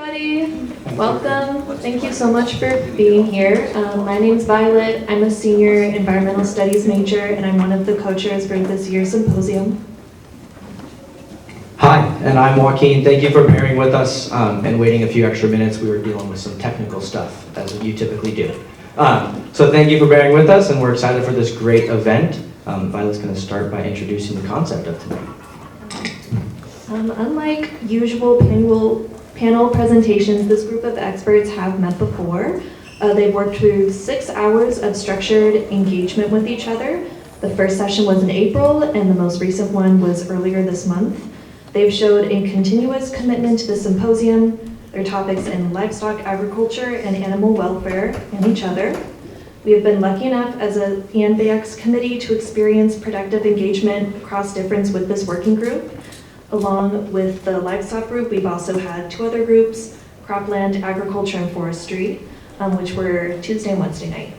Everybody, welcome. Thank you so much for being here. My name's Violet. I'm a senior environmental studies major, and I'm one of the co-chairs for this year's symposium. Hi, and I'm Joaquin. Thank you for bearing with us and waiting a few extra minutes. We were dealing with some technical stuff, as you typically do. So thank you for bearing with us, and we're excited for this great event. Violet's going to start by introducing the concept of tonight. Unlike usual panel presentations, this group of experts have met before. They've worked through 6 hours of structured engagement with each other. The first session was in April, and the most recent one was earlier this month. They've showed a continuous commitment to the symposium, their topics in livestock, agriculture, and animal welfare, and each other. We have been lucky enough as an ENVX committee to experience productive engagement across difference with this working group. Along with the livestock group, we've also had 2 other groups, cropland, agriculture, and forestry, which were Tuesday and Wednesday night.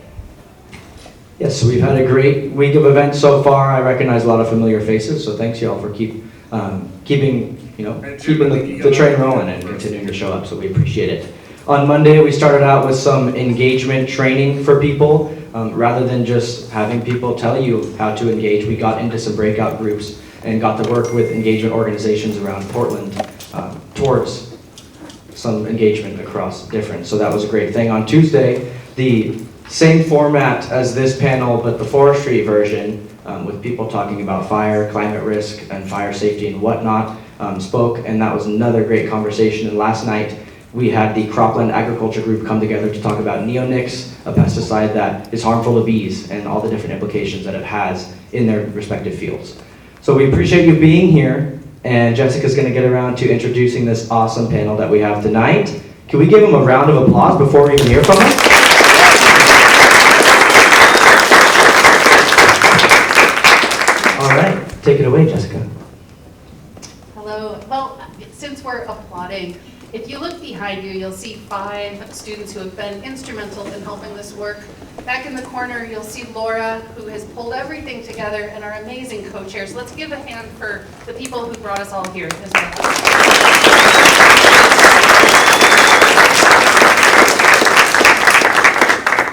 Yes, so we've had a great week of events so far. I recognize a lot of familiar faces, so thanks y'all for keeping the train rolling and continuing to show up, so we appreciate it. On Monday, we started out with some engagement training for people. Rather than just having people tell you how to engage, we got into some breakout groups and got to work with engagement organizations around Portland towards some engagement across different. So that was a great thing. On Tuesday, the same format as this panel, but the forestry version, with people talking about fire, climate risk, and fire safety and whatnot, spoke, and that was another great conversation. And last night, we had the cropland agriculture group come together to talk about neonics, a pesticide that is harmful to bees, and all the different implications that it has in their respective fields. So we appreciate you being here, and Jessica's going to get around to introducing this awesome panel that we have tonight. Can we give them a round of applause before we even hear from them? All right, take it away, Jessica. Hello. Well, since we're applauding, if you look behind you, you'll see 5 students who have been instrumental in helping this work. Back in the corner, you'll see Laura, who has pulled everything together, and our amazing co-chairs. Let's give a hand for the people who brought us all here as well.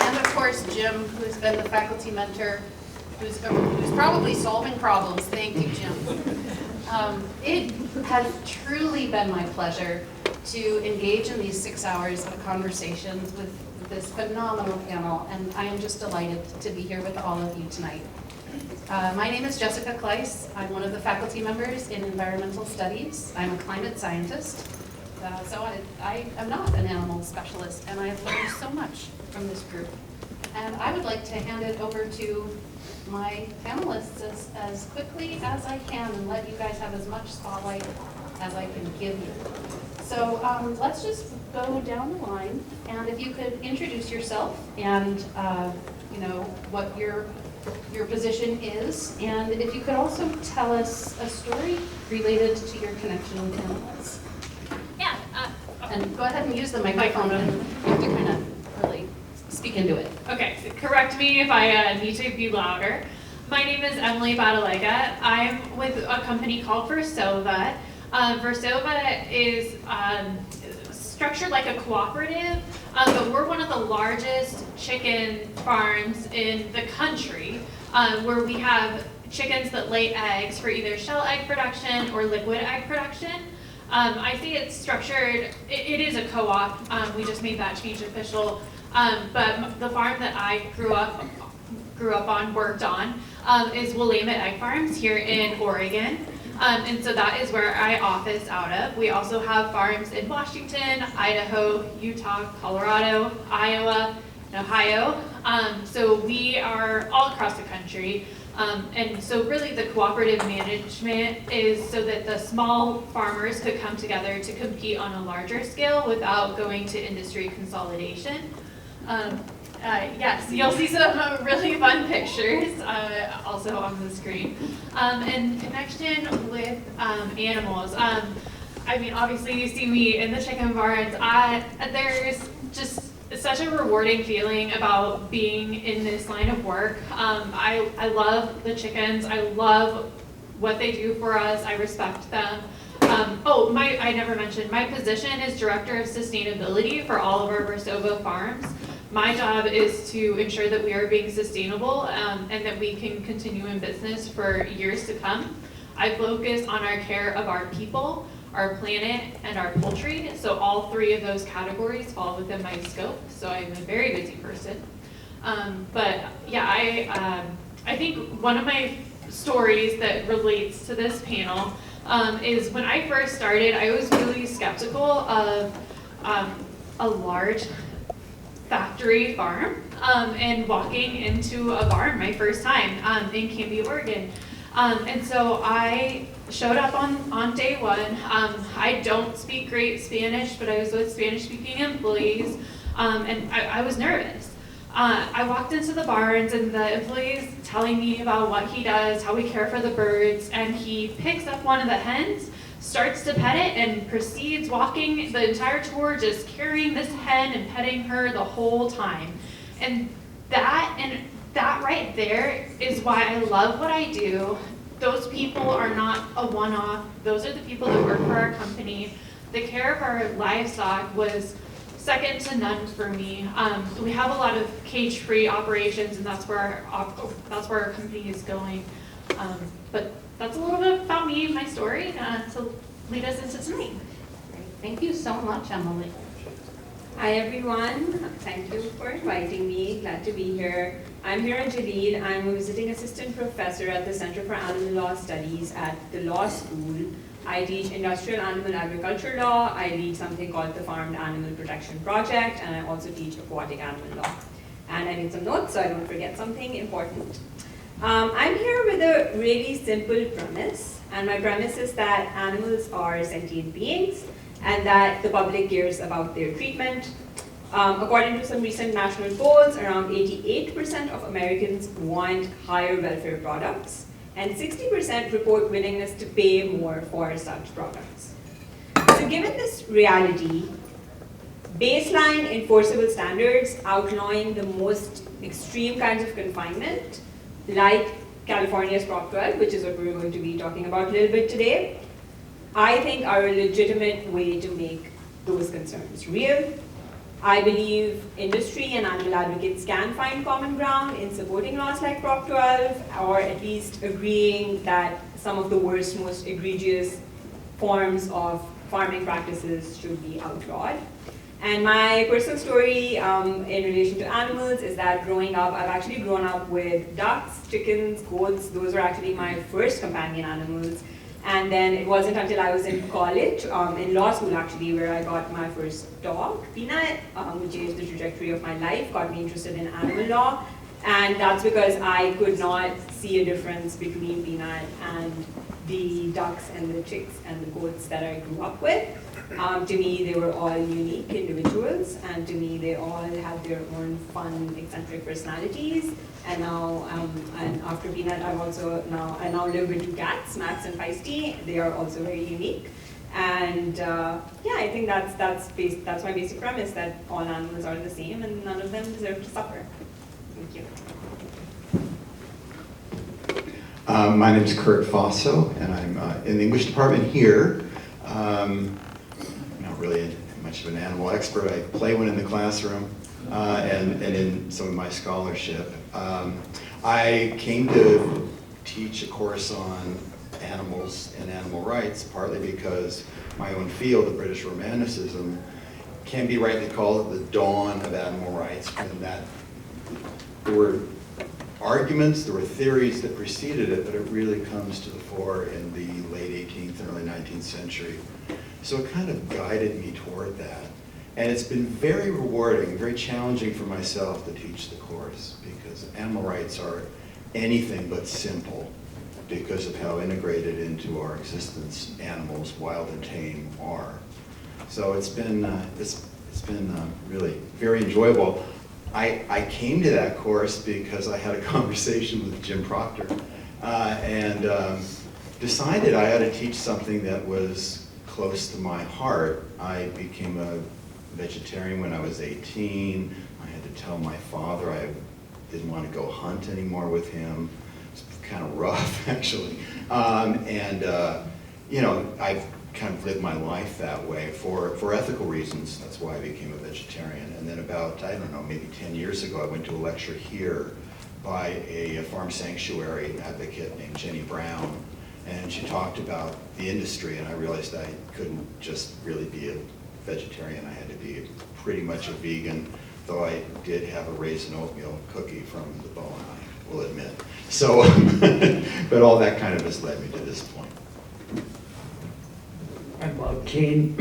And of course, Jim, who's been the faculty mentor, who's probably solving problems. Thank you, Jim. It has truly been my pleasure to engage in these 6 hours of conversations with this phenomenal panel, and I am just delighted to be here with all of you tonight. My name is Jessica Kleiss. I'm one of the faculty members in environmental studies. I'm a climate scientist, so I am not an animal specialist, and I have learned so much from this group. And I would like to hand it over to my panelists as quickly as I can and let you guys have as much spotlight as I can give you. So let's just go down the line, and if you could introduce yourself and what your position is, and if you could also tell us a story related to your connection with animals. Yeah. And go ahead and use the microphone, and you have to kind of really speak into it. Okay, so correct me if I need to be louder. My name is Emily Badalega. I'm with a company called Versova. Versova is structured like a cooperative, but we're one of the largest chicken farms in the country, where we have chickens that lay eggs for either shell egg production or liquid egg production. I say it's structured, it is a co-op, we just made that change official, but the farm that I grew up on, worked on, is Willamette Egg Farms here in Oregon. And so that is where I office out of. We also have farms in Washington, Idaho, Utah, Colorado, Iowa, and Ohio. So we are all across the country. And so really the cooperative management is so that the small farmers could come together to compete on a larger scale without going to industry consolidation. Yes, you'll see some really fun pictures also on the screen. And connection with animals. I mean, obviously you see me in the chicken barns. There's just such a rewarding feeling about being in this line of work. I love the chickens. I love what they do for us. I respect them. I never mentioned, my position is Director of Sustainability for all of our Versova farms. My job is to ensure that we are being sustainable and that we can continue in business for years to come. I focus on our care of our people, our planet, and our poultry. So all three of those categories fall within my scope. So I'm a very busy person. But yeah, I think one of my stories that relates to this panel is when I first started, I was really skeptical of a large factory farm and walking into a barn my first time in Canby, Oregon. And so I showed up on day one. I don't speak great Spanish, but I was with Spanish-speaking employees, and I was nervous. I walked into the barns, and the employee's telling me about what he does, how we care for the birds, and he picks up one of the hens, starts to pet it, and proceeds walking the entire tour, just carrying this hen and petting her the whole time. And that right there is why I love what I do. Those people are not a one-off. Those are the people that work for our company. The care of our livestock was second to none for me. We have a lot of cage-free operations, and that's where our company is going. But that's a little bit about me and my story to lead us into tonight. Great. Thank you so much, Emily. Hi everyone, thank you for inviting me, glad to be here. I'm Hira Jalil, I'm a visiting assistant professor at the Center for Animal Law Studies at the law school. I teach industrial animal agriculture law, I lead something called the Farmed Animal Protection Project, and I also teach aquatic animal law. And I need some notes so I don't forget something important. I'm here with a really simple premise, and my premise is that animals are sentient beings and that the public cares about their treatment. According to some recent national polls, around 88% of Americans want higher welfare products, and 60% report willingness to pay more for such products. So given this reality, baseline enforceable standards outlawing the most extreme kinds of confinement, like California's Prop 12, which is what we're going to be talking about a little bit today, I think are a legitimate way to make those concerns real. I believe industry and animal advocates can find common ground in supporting laws like Prop 12, or at least agreeing that some of the worst, most egregious forms of farming practices should be outlawed. And my personal story in relation to animals is that growing up, I've actually grown up with ducks, chickens, goats. Those were actually my first companion animals. And then it wasn't until I was in college, in law school actually, where I got my first dog, Peanut, which changed the trajectory of my life, got me interested in animal law. And that's because I could not see a difference between Peanut and the ducks and the chicks and the goats that I grew up with. To me, they were all unique individuals, and to me, they all had their own fun, eccentric personalities. And now, and after Peanut, I now live with two cats, Max and Feisty. They are also very unique. And yeah, I think that's my basic premise, that all animals are the same and none of them deserve to suffer. Thank you. My name is Kurt Fosso, and I'm in the English department here. I'm not really much of an animal expert. I play one in the classroom and in some of my scholarship. I came to teach a course on animals and animal rights, partly because my own field, the British Romanticism, can be rightly called the dawn of animal rights, when that there were arguments, there were theories that preceded it, but it really comes to the fore in the late 18th and early 19th century. So it kind of guided me toward that. And it's been very rewarding, very challenging for myself to teach the course, because animal rights are anything but simple because of how integrated into our existence animals, wild and tame, are. So it's been really very enjoyable. I came to that course because I had a conversation with Jim Proctor and decided I ought to teach something that was close to my heart. I became a vegetarian when I was 18. I had to tell my father I didn't want to go hunt anymore with him. It's kind of rough, actually. You know, I've kind of live my life that way for ethical reasons. That's why I became a vegetarian. And then about, I don't know, maybe 10 years ago, I went to a lecture here by a farm sanctuary advocate named Jenny Brown. And she talked about the industry, and I realized I couldn't just really be a vegetarian. I had to be pretty much a vegan, though I did have a raisin oatmeal cookie from the bone, I will admit. So, but all that kind of has led me to this point. I'm Bob Kane.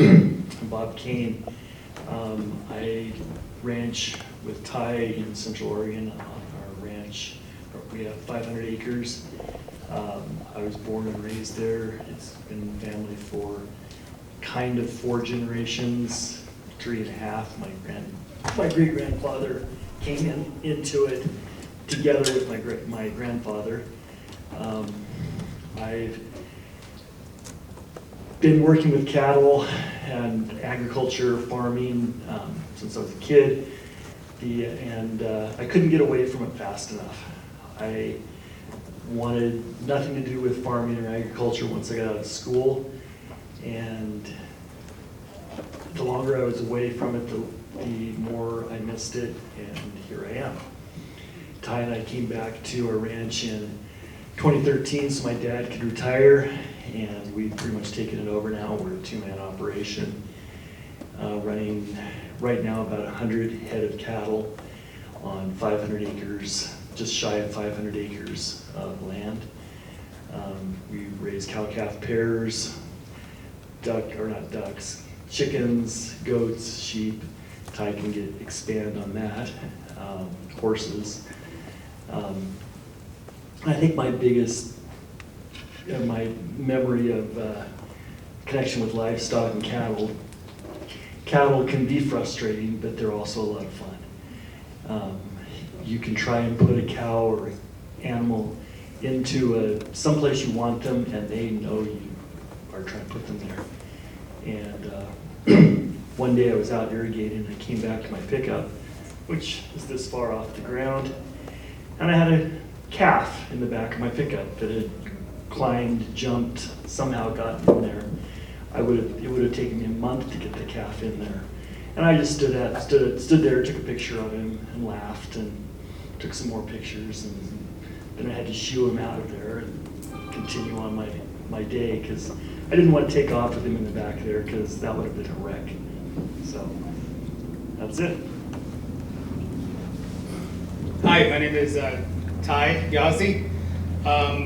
I ranch with Ty in Central Oregon on our ranch. We have 500 acres. I was born and raised there. It's been family for kind of 4 generations, 3.5. My great-grandfather came into it together with my grandfather. I've been working with cattle and agriculture, farming since I was a kid, and I couldn't get away from it fast enough. I wanted nothing to do with farming or agriculture once I got out of school, and the longer I was away from it, the more I missed it, and here I am. Ty and I came back to our ranch in 2013 so my dad could retire, and we've pretty much taken it over now. We're a 2-man operation, running right now about 100 head of cattle on 500 acres, just shy of 500 acres of land. We raise cow-calf pairs, chickens, goats, sheep. Ty can expand on that, horses. I think my biggest, my memory of connection with livestock and cattle can be frustrating, but they're also a lot of fun. You can try and put a cow or animal into someplace you want them, and they know you are trying to put them there. And one day I was out irrigating, and I came back to my pickup, which is this far off the ground, and I had a calf in the back of my pickup that had climbed, jumped, somehow gotten in there. It would have taken me a month to get the calf in there. And I just stood there, took a picture of him, and laughed, and took some more pictures, and then I had to shoo him out of there and continue on my day, because I didn't want to take off with him in the back there, because that would have been a wreck. So, that's it. Hi, my name is Ty Yazzie.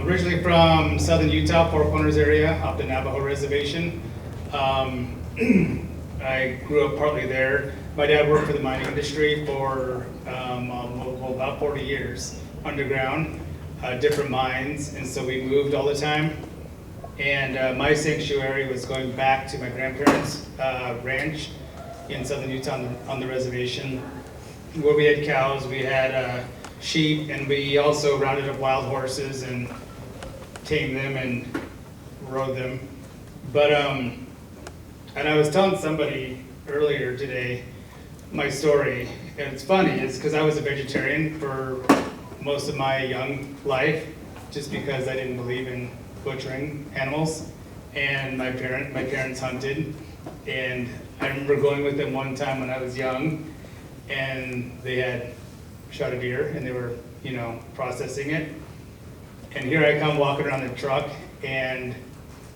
Originally from southern Utah, Four Corners area, up the Navajo Reservation. I grew up partly there. My dad worked for the mining industry for about 40 years, underground, different mines, and so we moved all the time. And my sanctuary was going back to my grandparents' ranch in southern Utah on the reservation, where we had cows, we had sheep, and we also rounded up wild horses and tamed them and rode them. But, and I was telling somebody earlier today my story, and it's funny, it's because I was a vegetarian for most of my young life, just because I didn't believe in butchering animals, and my parents hunted, and I remember going with them one time when I was young, and they had shot a deer, and they were, processing it. And here I come walking around the truck and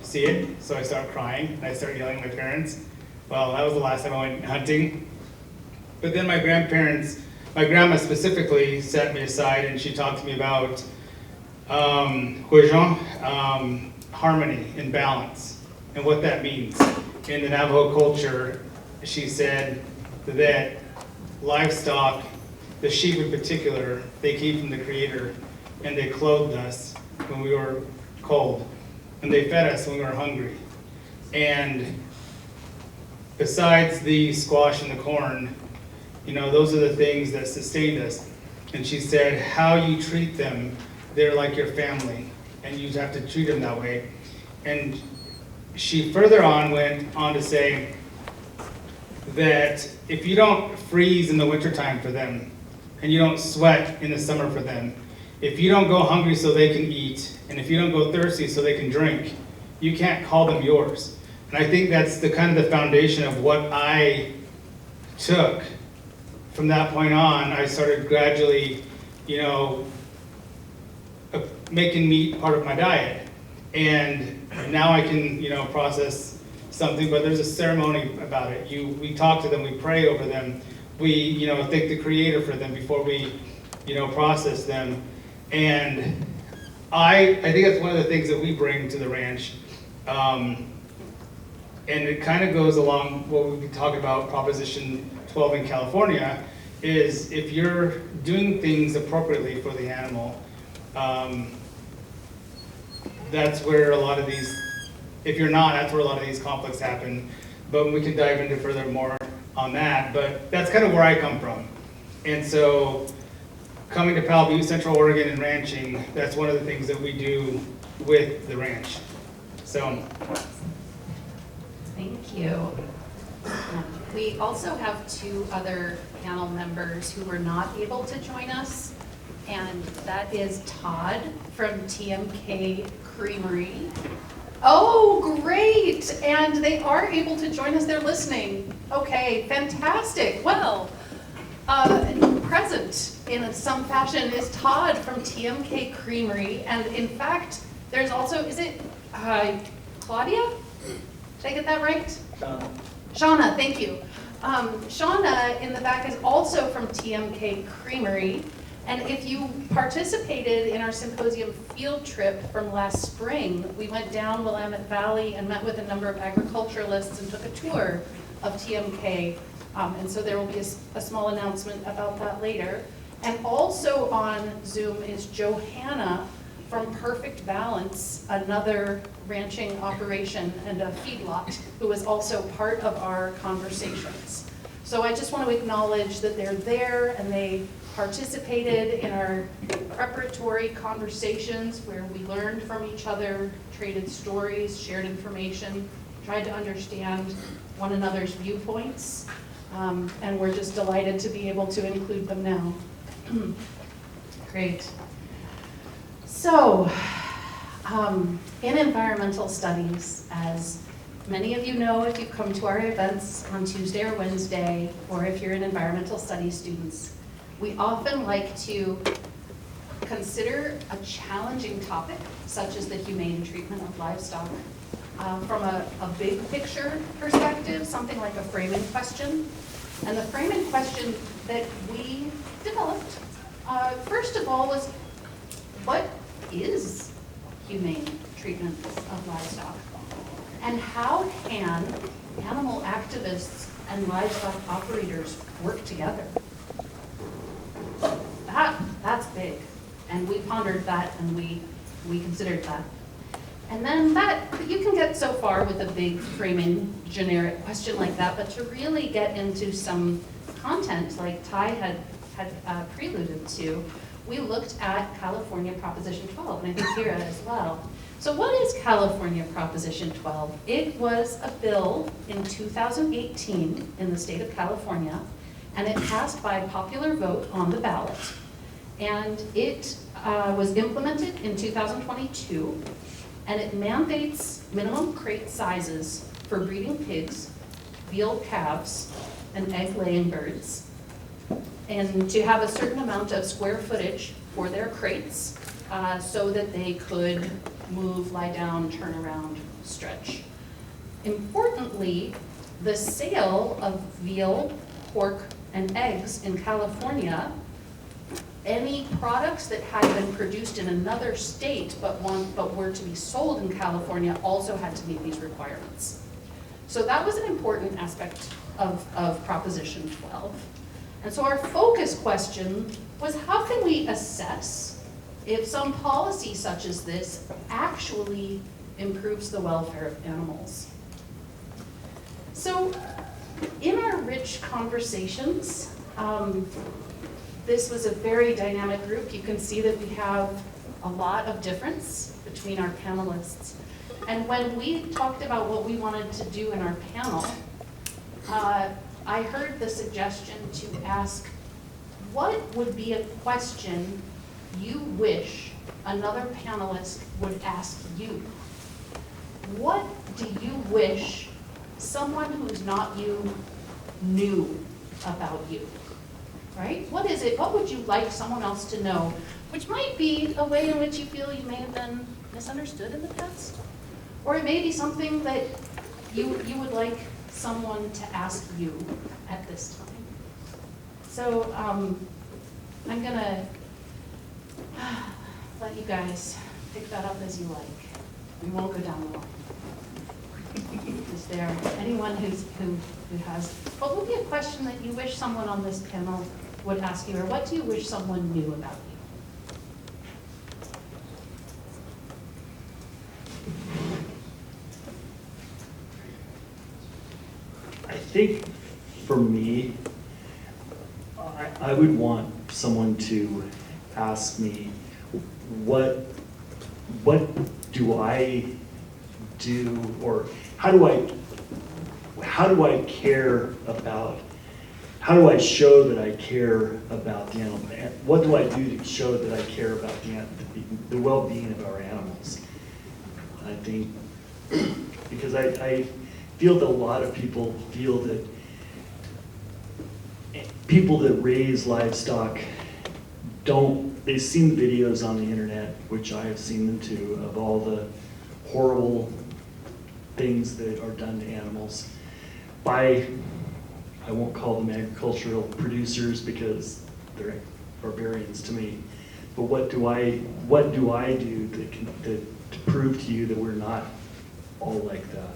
see it, so I start crying, and I start yelling at my parents. Well, that was the last time I went hunting. But then my grandma specifically sat me aside, and she talked to me about harmony and balance, and what that means. In the Navajo culture, she said that livestock, the sheep in particular, they came from the Creator, and they clothed us when we were cold, and they fed us when we were hungry. And besides the squash and the corn, those are the things that sustained us. And she said, how you treat them, they're like your family, and you have to treat them that way. And she further on went on to say that if you don't freeze in the wintertime for them, and you don't sweat in the summer for them, if you don't go hungry so they can eat, and if you don't go thirsty so they can drink, you can't call them yours. And I think that's the kind of the foundation of what I took. From that point on, I started gradually, you know, making meat part of my diet. And now I can, you know, process something, but there's a ceremony about it. We talk to them, we pray over them, we, you know, thank the Creator for them before we, you know, process them. And I think that's one of the things that we bring to the ranch. And it kind of goes along what we talk about Proposition 12 in California, is if you're doing things appropriately for the animal, that's where a lot of these, if you're not, that's where a lot of these conflicts happen. But we can dive into further more on that, but that's kind of where I come from. And so coming to Powell Butte, Central Oregon and ranching, that's one of the things that we do with the ranch. So. Thank you. We also have 2 other panel members who were not able to join us, and that is Todd from TMK Creamery. Oh, great! And they are able to join us. They're listening. Okay, fantastic. Well, present in some fashion is Todd from TMK Creamery, and in fact, there's also, is it Claudia? Did I get that right? Shauna, thank you. Shauna in the back is also from TMK Creamery. And if you participated in our symposium field trip from last spring, we went down Willamette Valley and met with a number of agriculturalists and took a tour of TMK. And so there will be a small announcement about that later. And also on Zoom is Johanna from Perfect Balance, another ranching operation and a feedlot, who is also part of our conversations. So I just want to acknowledge that they're there and they participated in our preparatory conversations where we learned from each other, traded stories, shared information, tried to understand one another's viewpoints, and we're just delighted to be able to include them now. Great. So, in environmental studies, as many of you know if you come to our events on Tuesday or Wednesday, or if you're an environmental studies students, we often like to consider a challenging topic, such as the humane treatment of livestock, from a big picture perspective, something like a framing question. And the framing question that we developed, first of all, was what is humane treatment of livestock? And how can animal activists and livestock operators work together? That's big. And we pondered that and we considered that. And then you can get so far with a big framing generic question like that, but to really get into some content like Ty had preluded to, we looked at California Proposition 12, and I think Kira as well. So what is California Proposition 12? It was a bill in 2018 in the state of California, and it passed by popular vote on the ballot. And it was implemented in 2022, and it mandates minimum crate sizes for breeding pigs, veal calves, and egg-laying birds, and to have a certain amount of square footage for their crates so that they could move, lie down, turn around, stretch. Importantly, the sale of veal, pork, and eggs in California, any products that had been produced in another state but were to be sold in California also had to meet these requirements. So that was an important aspect of Proposition 12. And so our focus question was, how can we assess if some policy such as this actually improves the welfare of animals? So in our rich conversations, this was a very dynamic group. You can see that we have a lot of difference between our panelists. And when we talked about what we wanted to do in our panel, I heard the suggestion to ask, what would be a question you wish another panelist would ask you? What do you wish someone who's not you knew about you? Right? What is it? What would you like someone else to know? Which might be a way in which you feel you may have been misunderstood in the past. Or it may be something that you would like someone to ask you at this time. So I'm gonna let you guys pick that up as you like. We won't go down the line. Is there anyone who has, what would be a question that you wish someone on this panel would ask you, or what do you wish someone knew about you? I think for me, I would want someone to ask me, what do I do, or how do I care about, how do I show that I care about the animal? What do I do to show that I care about the well-being of our animals? I think, because I feel that a lot of people feel that people that raise livestock they've seen videos on the internet, which I have seen them too, of all the horrible things that are done to animals by, I won't call them agricultural producers because they're barbarians to me, but what do I do to prove to you that we're not all like that?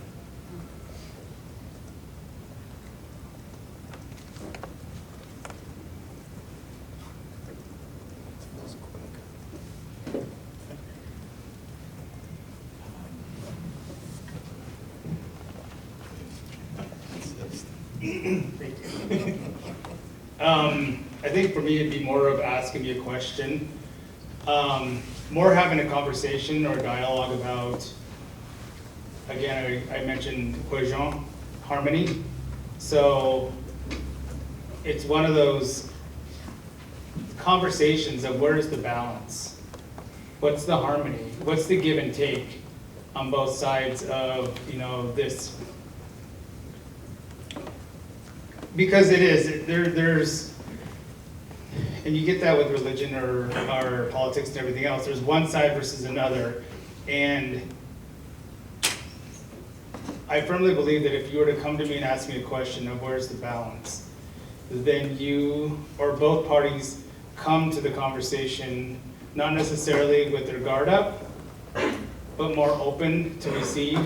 I think for me, it'd be more of asking me a question, more having a conversation or a dialogue about, again, I mentioned cohesion, harmony. So it's one of those conversations of where's the balance? What's the harmony? What's the give and take on both sides of, this? Because it is, there's, and you get that with religion or politics and everything else, there's one side versus another. And I firmly believe that if you were to come to me and ask me a question of where's the balance, then you or both parties come to the conversation not necessarily with their guard up, but more open to receive,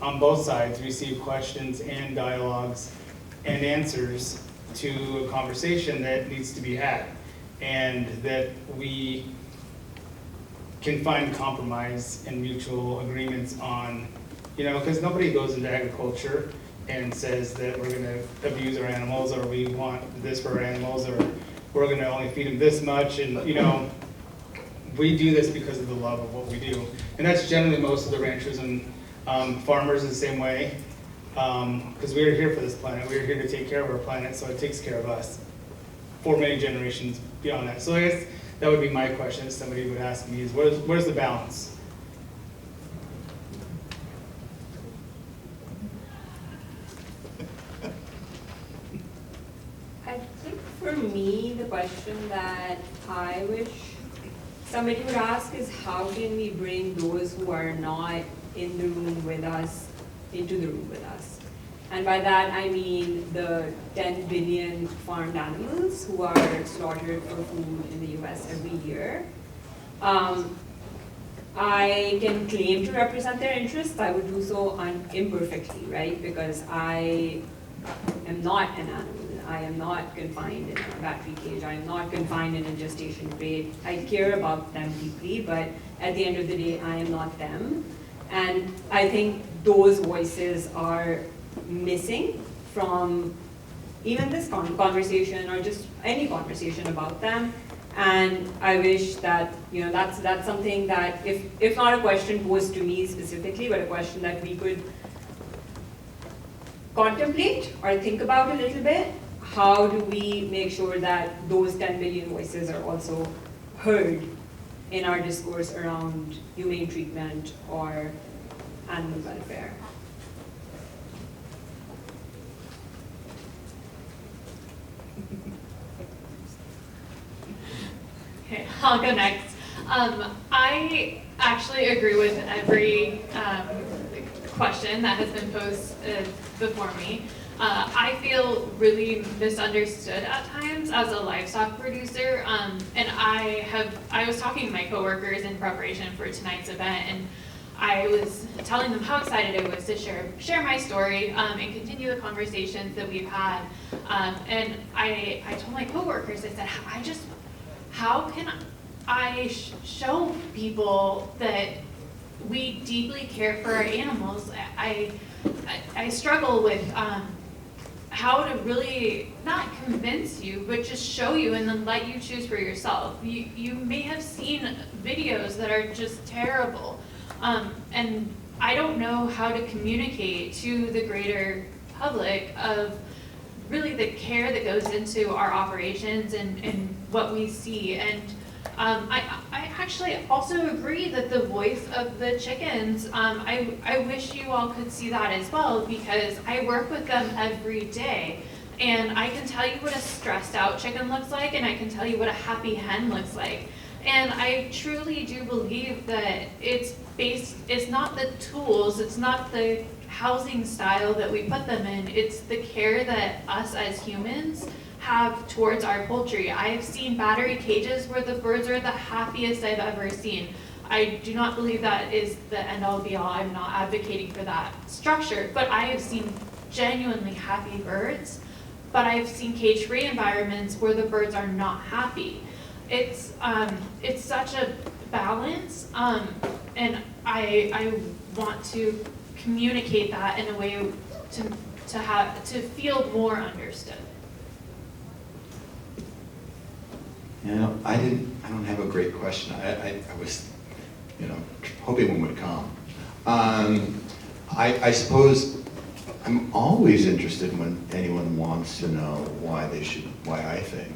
on both sides, receive questions and dialogues and answers to a conversation that needs to be had, and that we can find compromise and mutual agreements on, because nobody goes into agriculture and says that we're going to abuse our animals, or we want this for our animals, or we're going to only feed them this much, and we do this because of the love of what we do. And that's generally most of the ranchers and farmers the same way. Because we are here for this planet. We are here to take care of our planet, so it takes care of us for many generations beyond that. So I guess that would be my question if somebody would ask me is, where's the balance? I think for me, the question that I wish somebody would ask is, how can we bring those who are not in the room with us into the room with us? And by that I mean the 10 billion farmed animals who are slaughtered for food in the US every year. I can claim to represent their interests. I would do so imperfectly, right? Because I am not an animal. I am not confined in a battery cage. I am not confined in a gestation crate. I care about them deeply, but at the end of the day, I am not them. And I think those voices are missing from even this conversation, or just any conversation about them. And I wish that, that's something that, if not a question posed to me specifically, but a question that we could contemplate or think about a little bit. How do we make sure that those 10 billion voices are also heard in our discourse around humane treatment or animal welfare? I'll go next. I actually agree with every question that has been posed before me. I feel really misunderstood at times as a livestock producer, and I was talking to my coworkers in preparation for tonight's event, and I was telling them how excited I was to share my story and continue the conversations that we've had. And I told my coworkers, I said, how can I show people that we deeply care for our animals? I struggle with how to really not convince you, but just show you and then let you choose for yourself. You may have seen videos that are just terrible. And I don't know how to communicate to the greater public of really the care that goes into our operations and what we see. And I actually also agree that the voice of the chickens, I wish you all could see that as well, because I work with them every day. And I can tell you what a stressed out chicken looks like, and I can tell you what a happy hen looks like. And I truly do believe that it's not the tools, it's not the housing style that we put them in, it's the care that us as humans have towards our poultry. I have seen battery cages where the birds are the happiest I've ever seen. I do not believe that is the end all be all. I'm not advocating for that structure, but I have seen genuinely happy birds, but I've seen cage-free environments where the birds are not happy. It's such a balance, and I want to communicate that in a way to feel more understood. Yeah, I don't have a great question. I was, hoping one would come. I suppose I'm always interested when anyone wants to know why I think,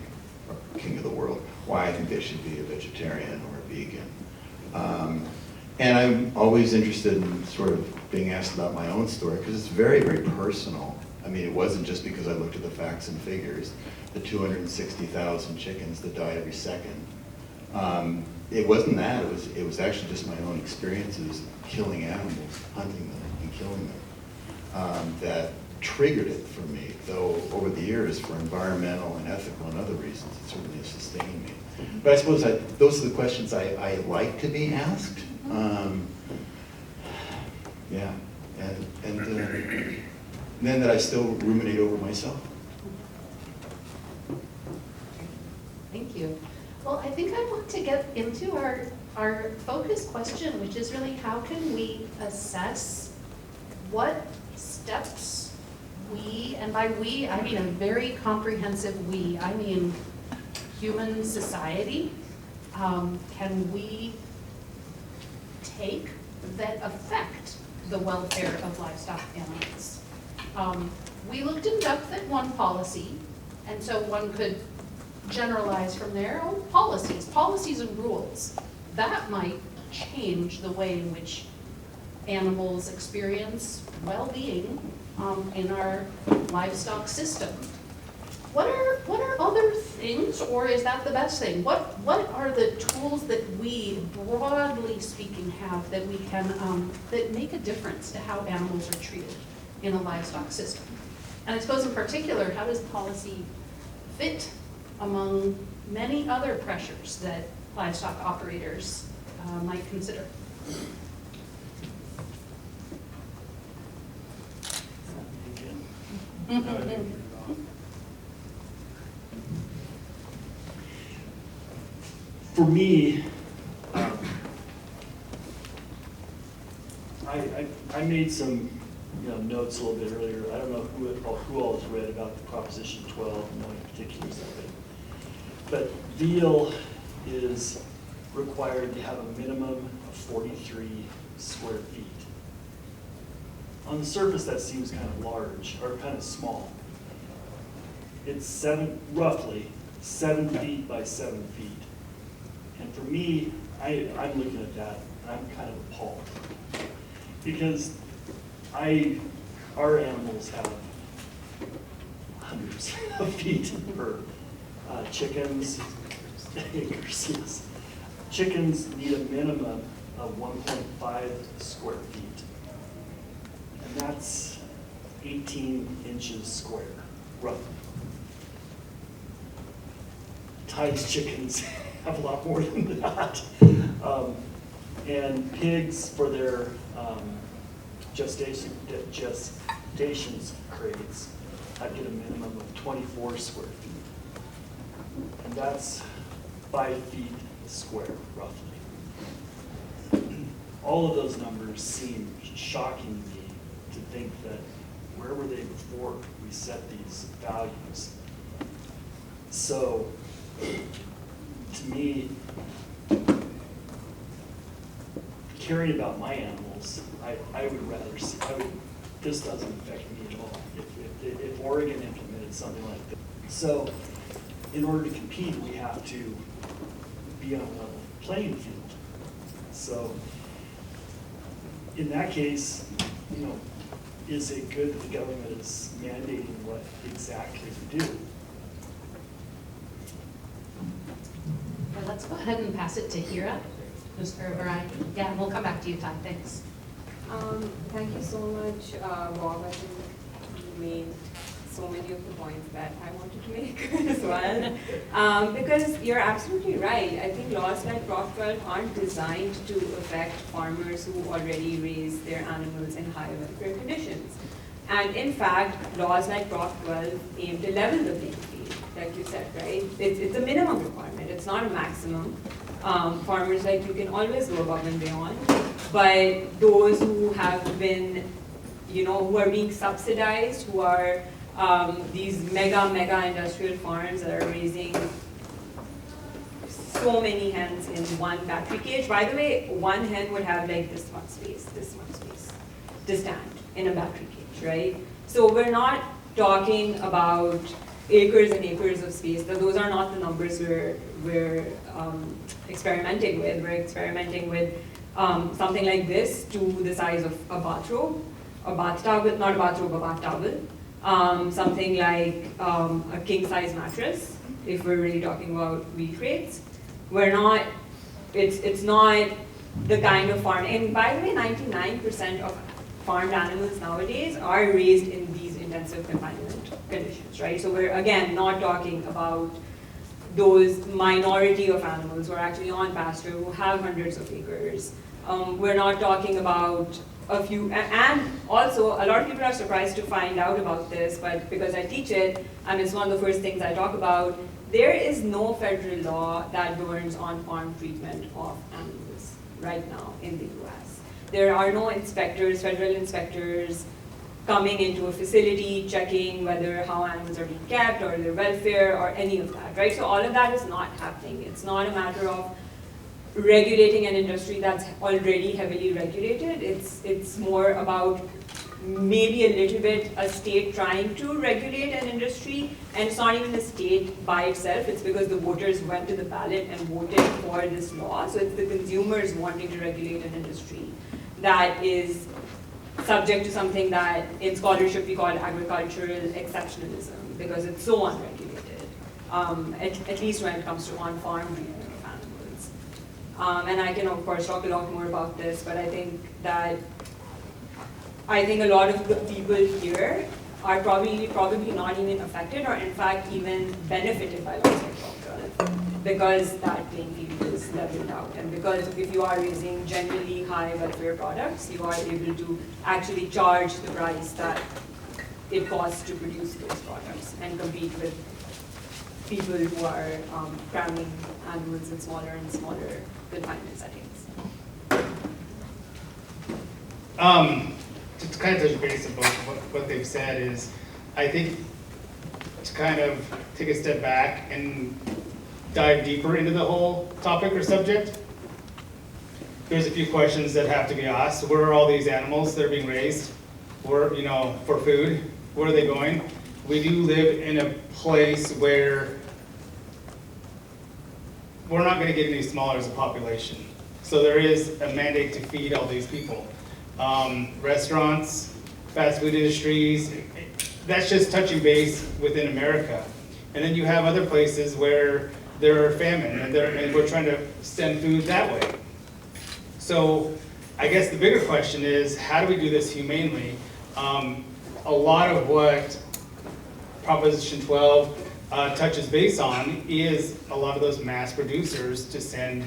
king of the world, why I think they should be a vegetarian or a vegan. And I'm always interested in sort of being asked about my own story, because it's very, very personal. I mean, it wasn't just because I looked at the facts and figures, the 260,000 chickens that die every second. It wasn't that, it was actually just my own experiences killing animals, hunting them and killing them, that triggered it for me, though over the years, for environmental and ethical and other reasons, it certainly has sustained me. But I suppose those are the questions I like to be asked. Yeah, and then that I still ruminate over myself. Thank you. Well, I think I want to get into our focus question, which is really how can we assess what steps we, and by we, I mean a very comprehensive we, I mean human society, can we take that affect the welfare of livestock animals? We looked in depth at one policy, and so one could generalize from there. Policies and rules. That might change the way in which animals experience well-being in our livestock system. What are other things, or is that the best thing? What are the tools that we, broadly speaking, have that we can that make a difference to how animals are treated in a livestock system? And I suppose in particular, how does policy fit among many other pressures that livestock operators might consider? For me, I made some notes a little bit earlier. I don't know who all has read about the Proposition 12 and knowing particulars of it. But veal is required to have a minimum of 43 square feet. On the surface, that seems kind of large, or kind of small. It's roughly 7 feet by 7 feet. And for me, I'm looking at that, and I'm kind of appalled. Because our animals have hundreds of feet per chickens, acres, yes. chickens need a minimum of 1.5 square feet. And that's 18 inches square, roughly. Ty's chickens have a lot more than that. And pigs, for their gestations crates, I get a minimum of 24 square feet. And that's 5 feet square, roughly. All of those numbers seem shocking to me, to think that where were they before we set these values? So, to me, caring about my animals, I would rather see, this doesn't affect me at all. If Oregon implemented something like this. So, in order to compete, we have to be on a level playing field. So, in that case, you know, is it good that the government is mandating what exactly we do? Well, let's go ahead and pass it to Hira, just for a variety. Yeah, and we'll come back to you, Ty, thanks. Thank you so much, Bob. I think you made so many of the points that I wanted to make as well. Because you're absolutely right. I think laws like Prop 12 aren't designed to affect farmers who already raise their animals in high welfare conditions. And in fact, laws like Prop 12 aim to level the playing field, like you said, right? It's a minimum requirement. It's not a maximum. Farmers like you can always go above and beyond. But those who have been, you know, who are being subsidized, who are these mega industrial farms that are raising so many hens in one battery cage. By the way, one hen would have like this much space to stand in a battery cage, right? So we're not talking about acres and acres of space. Those are not the numbers we're experimenting with. We're experimenting with something like this to the size of a bathrobe, a bath towel, not a bathrobe, a bath towel. Something like a king-size mattress, if we're really talking about wheat rates. It's not the kind of farm, and by the way, 99% of farmed animals nowadays are raised in these intensive confinement conditions, right? So we're, again, not talking about those minority of animals who are actually on pasture, who have hundreds of acres. We're not talking about a few, and also a lot of people are surprised to find out about this, but because I teach it, and it's one of the first things I talk about, there is no federal law that governs on-farm treatment of animals right now in the US. There are no inspectors, federal inspectors, coming into a facility, checking whether how animals are being kept or their welfare or any of that, right? So all of that is not happening. It's not a matter of regulating an industry that's already heavily regulated. It's more about maybe a little bit a state trying to regulate an industry, and it's not even a state by itself. It's because the voters went to the ballot and voted for this law. So it's the consumers wanting to regulate an industry that is subject to something that in scholarship we call agricultural exceptionalism, because it's so unregulated, at least when it comes to on-farm treatment of animals. And I can, of course, talk a lot more about this, but I think a lot of the people here are probably not even affected, or in fact even benefited by laws like Prop 12, because that playing field is leveled out, and because if you are raising generally high welfare products, you are able to actually charge the price that it costs to produce those products and compete with people who are cramming animals in smaller and smaller confinement settings. To kind of touch base about what they've said is, I think to kind of take a step back and dive deeper into the whole topic or subject, there's a few questions that have to be asked. Where are all these animals that are being raised? Where, you know, for food? Where are they going? We do live in a place where we're not going to get any smaller as a population. So there is a mandate to feed all these people. Restaurants, fast food industries, that's just touching base within America. And then you have other places where there are famine, and we're trying to send food that way. So I guess the bigger question is, how do we do this humanely? A lot of what Proposition 12 touches base on is a lot of those mass producers to send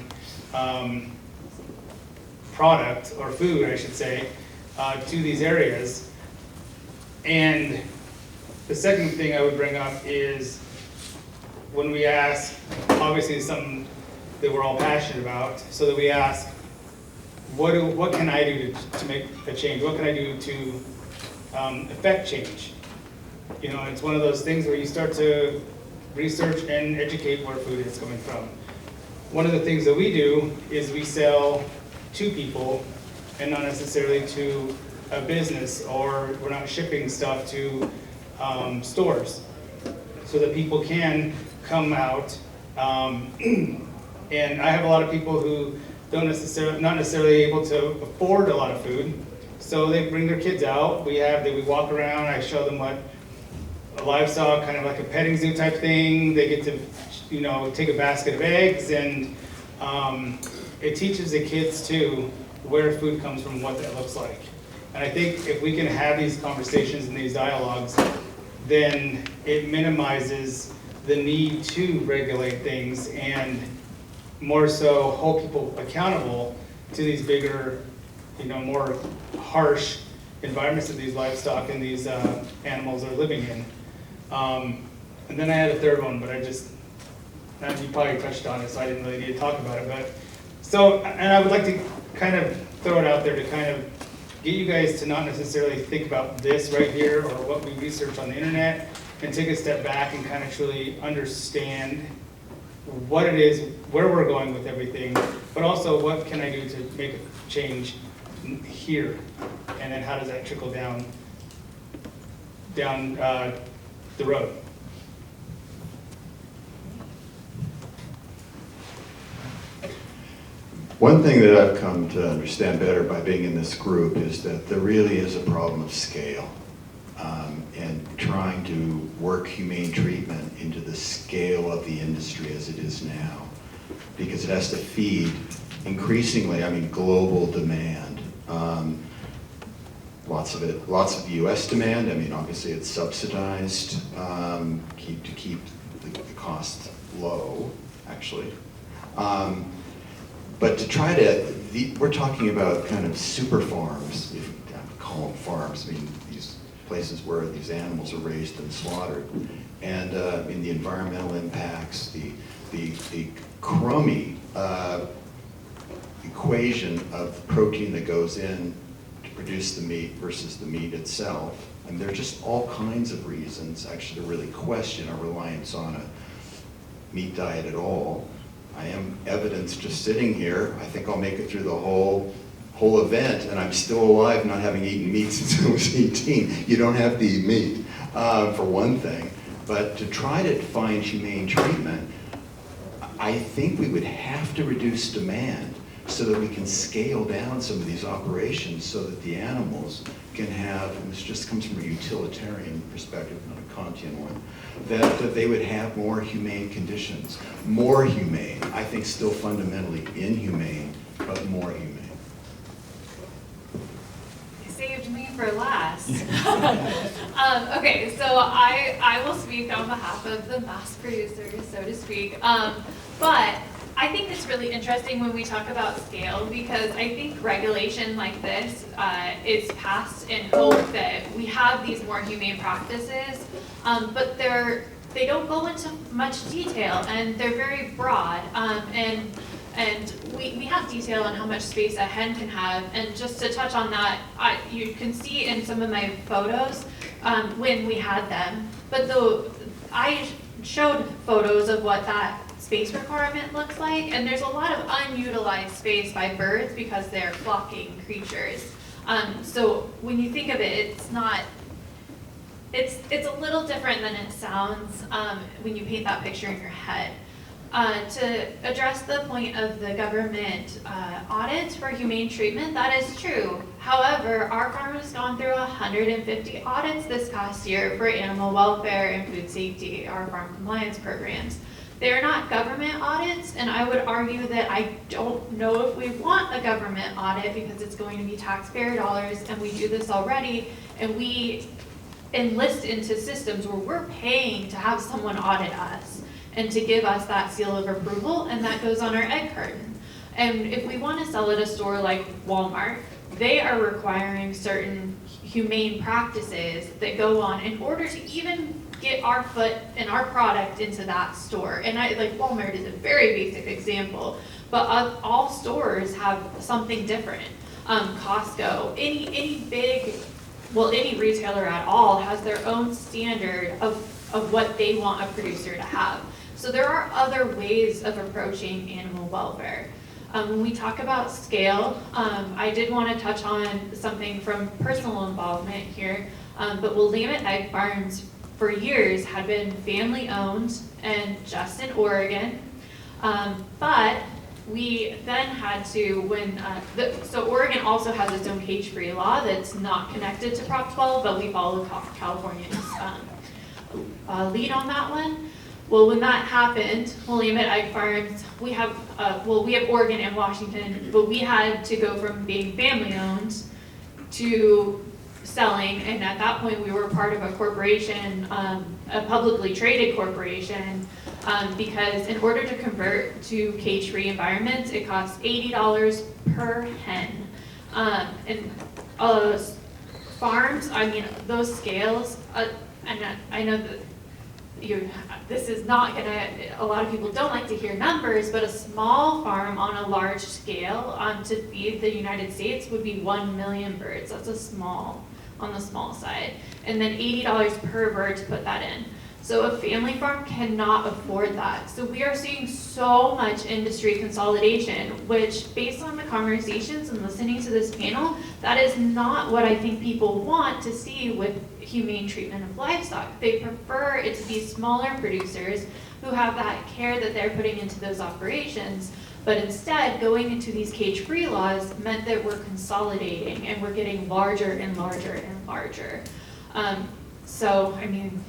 product, or food, I should say, to these areas. And the second thing I would bring up is when we ask, obviously it's something that we're all passionate about, so that we ask, what can I do to make a change? What can I do to affect change? You know, it's one of those things where you start to research and educate where food is coming from. One of the things that we do is we sell to people and not necessarily to a business, or we're not shipping stuff to stores, so that people can come out. And I have a lot of people who not necessarily able to afford a lot of food, so they bring their kids out. We walk around, I show them what a livestock, kind of like a petting zoo type thing. They get to, you know, take a basket of eggs, and it teaches the kids too where food comes from, what that looks like. And I think if we can have these conversations and these dialogues, then it minimizes the need to regulate things, and more so hold people accountable to these bigger, you know, more harsh environments that these livestock and these animals are living in. And then I had a third one, but you probably touched on it, so I didn't really need to talk about it. But so, and I would like to kind of throw it out there to kind of get you guys to not necessarily think about this right here or what we research on the internet, and take a step back and kind of truly understand what it is, where we're going with everything, but also what can I do to make a change here, and then how does that trickle down the road. One thing that I've come to understand better by being in this group is that there really is a problem of scale, and trying to work humane treatment into the scale of the industry as it is now, because it has to feed increasingly, global demand. Lots of U.S. demand. Obviously it's subsidized to keep the cost low, actually. But to try to, we're talking about kind of super farms, if you call them farms. These places where these animals are raised and slaughtered, and the environmental impacts, the crummy equation of protein that goes in to produce the meat versus the meat itself. And there are just all kinds of reasons actually to really question our reliance on a meat diet at all. I am evidence just sitting here. I think I'll make it through the whole event, and I'm still alive, not having eaten meat since I was 18. You don't have to eat meat, for one thing. But to try to find humane treatment, I think we would have to reduce demand so that we can scale down some of these operations so that the animals can have, and this just comes from a utilitarian perspective, not a Kantian one, that they would have more humane conditions. More humane, I think still fundamentally inhumane, but more humane. You saved me for last. Okay, so I will speak on behalf of the mass producers, so to speak. But I think it's really interesting when we talk about scale, because I think regulation like this is passed in hope that we have these more humane practices, but they don't go into much detail, and they're very broad, and we have detail on how much space a hen can have. And just to touch on that, you can see in some of my photos when we had them, but I showed photos of what that space requirement looks like, and there's a lot of unutilized space by birds because they're flocking creatures. So when you think of it, it's a little different than it sounds when you paint that picture in your head. To address the point of the government audits for humane treatment, that is true. However, our farm has gone through 150 audits this past year for animal welfare and food safety, our farm compliance programs. They're not government audits, and I would argue that I don't know if we want a government audit because it's going to be taxpayer dollars, and we do this already, and we enlist into systems where we're paying to have someone audit us and to give us that seal of approval, and that goes on our egg carton. And if we want to sell at a store like Walmart, they are requiring certain humane practices that go on in order to even get our foot and our product into that store. And like Walmart is a very basic example, but all stores have something different. Costco, any big, well, any retailer at all has their own standard of what they want a producer to have. So there are other ways of approaching animal welfare. When we talk about scale, I did want to touch on something from personal involvement here, but Willamette Egg Farms for years had been family owned and just in Oregon, but we then had to, so Oregon also has its own cage-free law that's not connected to Prop 12, but we follow California's lead on that one. Well, when that happened, Willamette Egg Farms, we have Oregon and Washington, but we had to go from being family owned to selling, and at that point we were part of a corporation, a publicly traded corporation, because in order to convert to cage-free environments, it costs $80 per hen. And farms, I mean, those scales, and I know that this is not gonna, a lot of people don't like to hear numbers, but a small farm on a large scale to feed the United States would be 1 million birds. That's on the small side. And then $80 per bird to put that in. So a family farm cannot afford that. So we are seeing so much industry consolidation, which based on the conversations and listening to this panel, that is not what I think people want to see with humane treatment of livestock. They prefer it to be smaller producers who have that care that they're putting into those operations. But instead, going into these cage-free laws meant that we're consolidating and we're getting larger and larger and larger. So, I mean,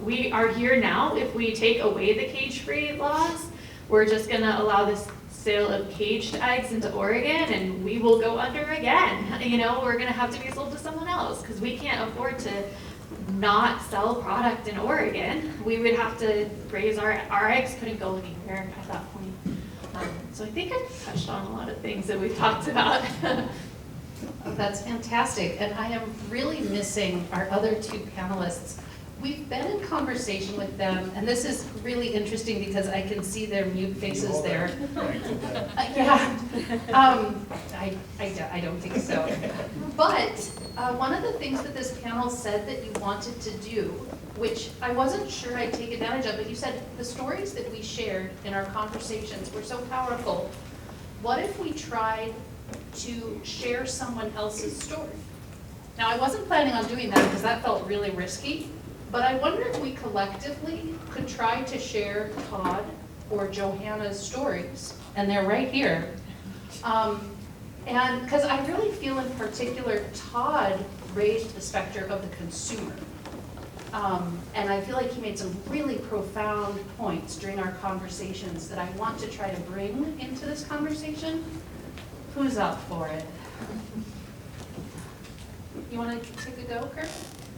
we are here now. If we take away the cage-free laws, we're just gonna allow this sale of caged eggs into Oregon and we will go under again. You know, we're gonna have to be sold to someone else because we can't afford to not sell product in Oregon. We would have to raise our eggs couldn't go anywhere at that point. So I think I've touched on a lot of things that we've talked about. Oh, that's fantastic, and I am really missing our other two panelists. We've been in conversation with them, and this is really interesting because I can see their mute faces there. Yeah, I don't think so. But one of the things that this panel said that you wanted to do, which I wasn't sure I'd take advantage of, but you said the stories that we shared in our conversations were so powerful. What if we tried to share someone else's story? Now, I wasn't planning on doing that because that felt really risky, but I wonder if we collectively could try to share Todd or Johanna's stories, and they're right here. And because I really feel in particular, Todd raised the specter of the consumer. And I feel like he made some really profound points during our conversations that I want to try to bring into this conversation. Who's up for it? You want to take a go, Kurt?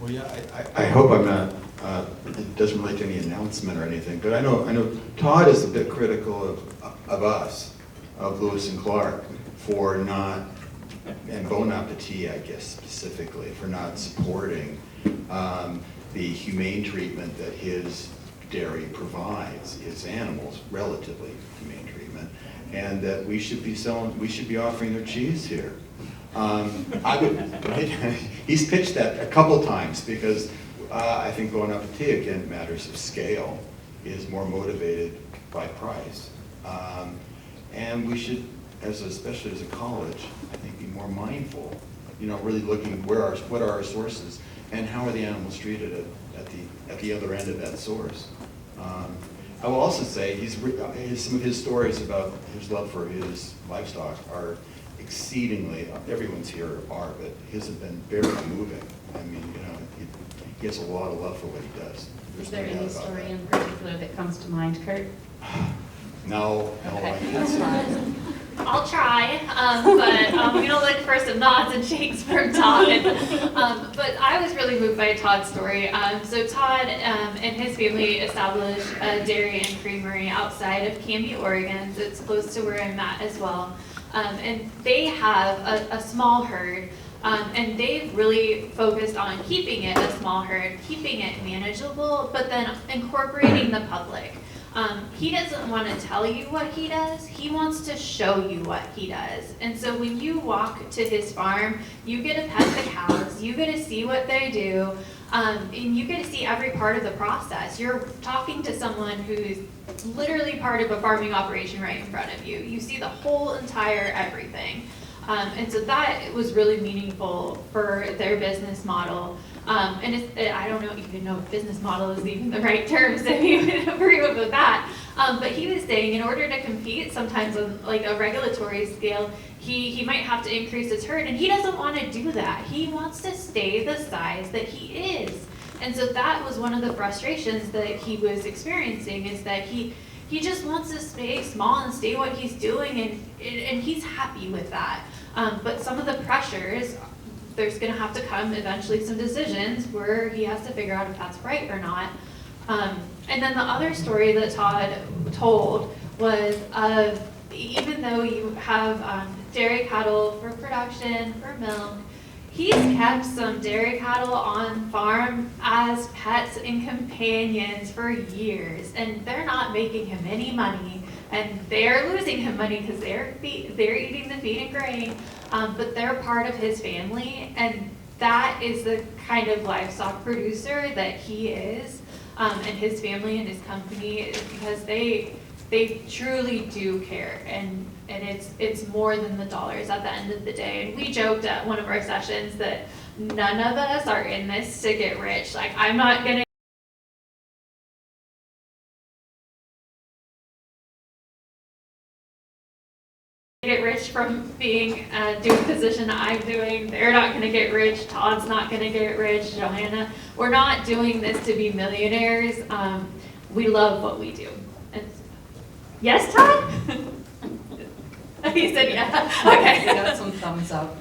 Well, yeah, I hope I'm not, it doesn't relate to any announcement or anything, but I know Todd is a bit critical of us, of Lewis and Clark, for not, and Bon Appetit, I guess, specifically, for not supporting the humane treatment that his dairy provides his animals, relatively humane treatment, and that we should be offering their cheese here. He's pitched that a couple times because I think Bon Appetit, again, matters of scale, is more motivated by price. And we should, especially as a college, I think be more mindful, really looking what are our sources and how are the animals treated at the other end of that source. I will also say some of his stories about his love for his livestock are exceedingly, everyone's here are, but his have been very moving. I mean, he has a lot of love for what he does. Is There's there no doubt any about story that. in particular that comes to mind, Kurt? No, Okay. I can't say. I'll try, but I'm gonna look for some nods and shakes from Todd. But I was really moved by Todd's story. So Todd and his family established a dairy and creamery outside of Canby, Oregon. So it's close to where I'm at as well. And they have a small herd. And they've really focused on keeping it a small herd, keeping it manageable, but then incorporating the public. He doesn't want to tell you what he does, he wants to show you what he does. And so when you walk to his farm, you get to pet the cows, you get to see what they do, and you get to see every part of the process. You're talking to someone who's literally part of a farming operation right in front of you. You see the whole entire everything. And so that was really meaningful for their business model. And I don't even know if business model is even the right term, so you would agree with that. But he was saying in order to compete sometimes on like a regulatory scale, he might have to increase his herd, and he doesn't want to do that. He wants to stay the size that he is. And so that was one of the frustrations that he was experiencing, is that he just wants to stay small and stay what he's doing, and he's happy with that. But some of the pressures, there's going to have to come eventually some decisions where he has to figure out if that's right or not. And then the other story that Todd told was of, even though you have dairy cattle for production, for milk, he's kept some dairy cattle on farm as pets and companions for years, and they're not making him any money, and they're losing him money because they're eating the feed and grain, but they're part of his family, and that is the kind of livestock producer that he is, and his family and his company, is because they truly do care, and it's more than the dollars at the end of the day. And we joked at one of our sessions that none of us are in this to get rich. Like, I'm not gonna get rich from doing the position I'm doing. They're not gonna get rich. Todd's not gonna get rich. Johanna, we're not doing this to be millionaires. We love what we do. Yes, Todd? He said yeah. Okay. I got some thumbs up.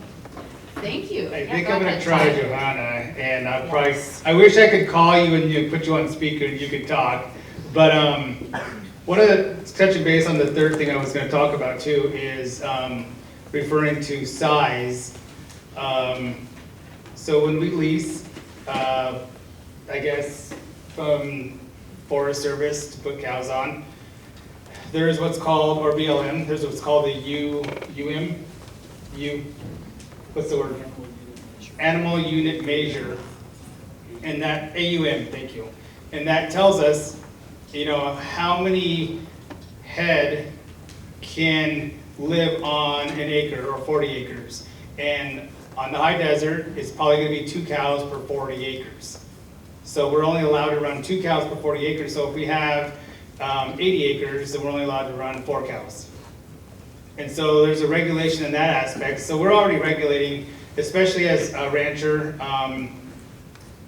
Thank you. I Yeah, think go I'm gonna ahead, try Todd. Johanna, and I'll Yes. probably, I wish I could call you and put you on speaker and you could talk. But one of the, touching base on the third thing I was gonna talk about too is referring to size. So when we lease, I guess from Forest Service to put cows on, there's what's called, or BLM, there's what's called the what's the word? Animal unit measure, and that, AUM, thank you. And that tells us, how many head can live on an acre or 40 acres. And on the high desert, it's probably gonna be 2 cows per 40 acres. So we're only allowed to run 2 cows per 40 acres. So if we have 80 acres, then we're only allowed to run 4 cows. And so there's a regulation in that aspect. So we're already regulating, especially as a rancher.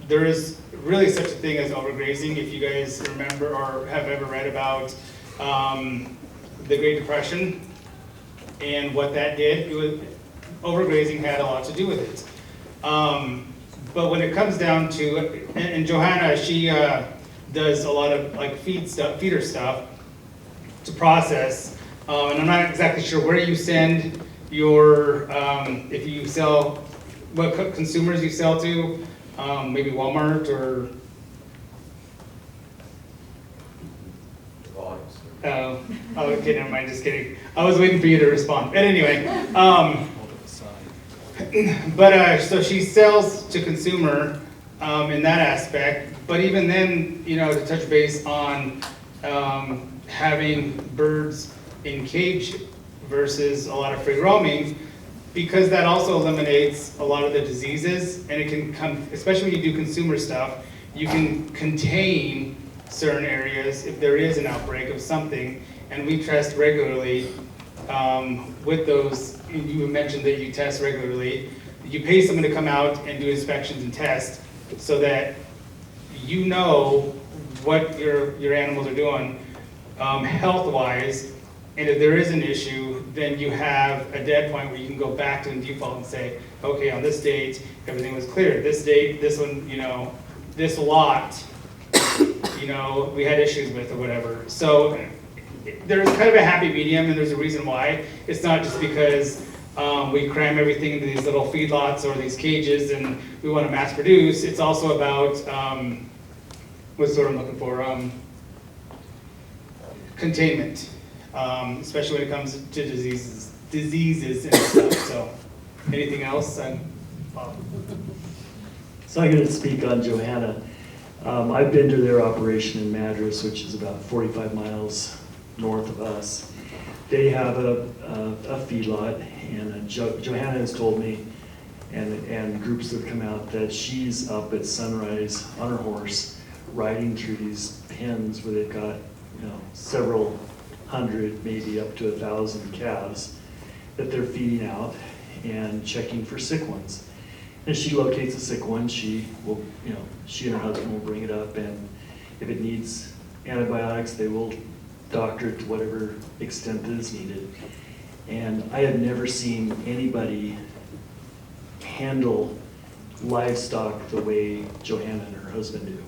There is really such a thing as overgrazing. If you guys remember or have ever read about the Great Depression and what that did, overgrazing had a lot to do with it. But when it comes down to, and Johanna, she does a lot of like feeder stuff to process, and I'm not exactly sure where you send your, if you sell, what consumers you sell to, maybe Walmart or. Oh, okay, never mind, just kidding. I was waiting for you to respond. But anyway, so she sells to consumer in that aspect. But even then, to touch base on having birds in cage versus a lot of free roaming, because that also eliminates a lot of the diseases, and it can come, especially when you do consumer stuff, you can contain certain areas if there is an outbreak of something, and we test regularly with those. You mentioned that you test regularly. You pay someone to come out and do inspections and test so that you know what your animals are doing health-wise, and if there is an issue, then you have a dead point where you can go back to the default and say, okay, on this date, everything was clear. This date, this one, this lot, we had issues with or whatever. So there's kind of a happy medium, and there's a reason why. It's not just because we cram everything into these little feedlots or these cages and we want to mass produce. It's also about, what's the word I'm looking for? Containment, especially when it comes to diseases and stuff. So anything else? So I'm going to speak on Johanna. I've been to their operation in Madras, which is about 45 miles north of us. They have a feedlot, and Johanna has told me, and groups that have come out, that she's up at sunrise on her horse, riding through these pens where they've got several hundred, maybe up to 1,000 calves that they're feeding out and checking for sick ones. And she locates a sick one, she will, she and her husband will bring it up, and if it needs antibiotics, they will doctor it to whatever extent that is needed. And I have never seen anybody handle livestock the way Johanna and her husband do.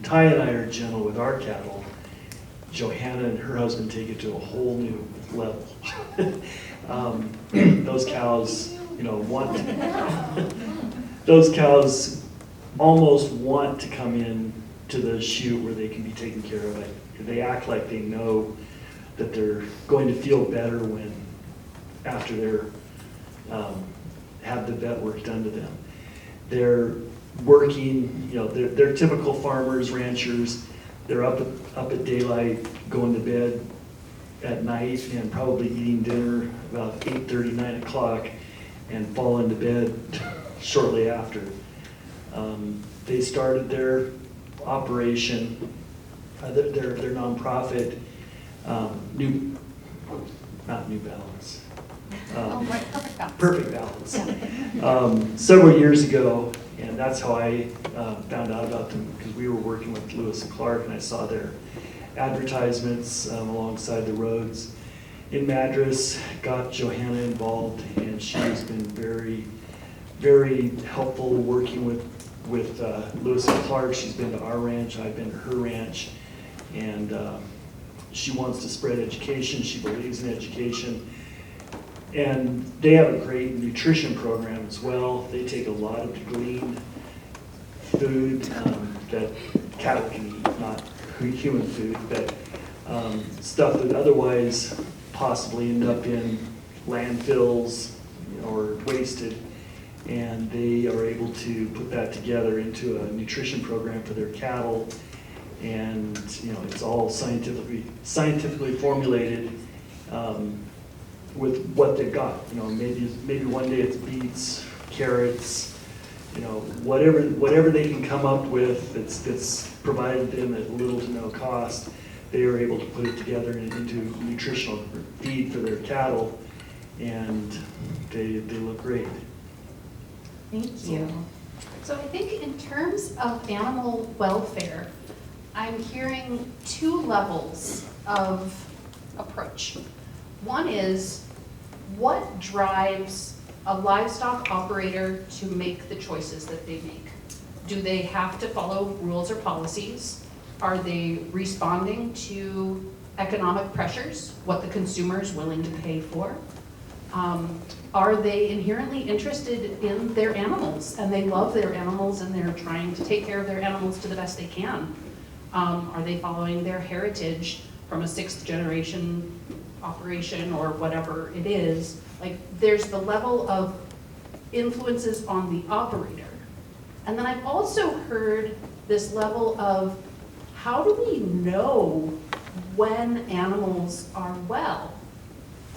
Ty and I are gentle with our cattle. Johanna and her husband take it to a whole new level. Those cows, those cows almost want to come in to the chute where they can be taken care of. They act like they know that they're going to feel better after they're have the vet work done to them. They're working, they're typical farmers, ranchers. They're up at daylight, going to bed at night, and probably eating dinner about 8:30, 9 o'clock, and fall into bed shortly after. They started their operation, their nonprofit, not New Balance. Perfect Balance. Several years ago, and that's how I found out about them, because we were working with Lewis and Clark, and I saw their advertisements alongside the roads in Madras. Got Johanna involved, and she has been very, very helpful working with Lewis and Clark. She's been to our ranch, I've been to her ranch, and she wants to spread education. She believes in education. And they have a great nutrition program as well. They take a lot of gleaned food that cattle can eat, not human food, but stuff that otherwise possibly end up in landfills or wasted. And they are able to put that together into a nutrition program for their cattle. And it's all scientifically formulated with what they've got. Maybe one day it's beets, carrots, whatever they can come up with that's provided them at little to no cost. They are able to put it together into nutritional feed for their cattle, and they look great. Thank you. So I think in terms of animal welfare, I'm hearing two levels of approach. One is, what drives a livestock operator to make the choices that they make? Do they have to follow rules or policies? Are they responding to economic pressures, what the consumer is willing to pay for? Are they inherently interested in their animals, and they love their animals and they're trying to take care of their animals to the best they can? Are they following their heritage from a 6th generation operation or whatever it is? Like, there's the level of influences on the operator. And then I've also heard this level of, how do we know when animals are well?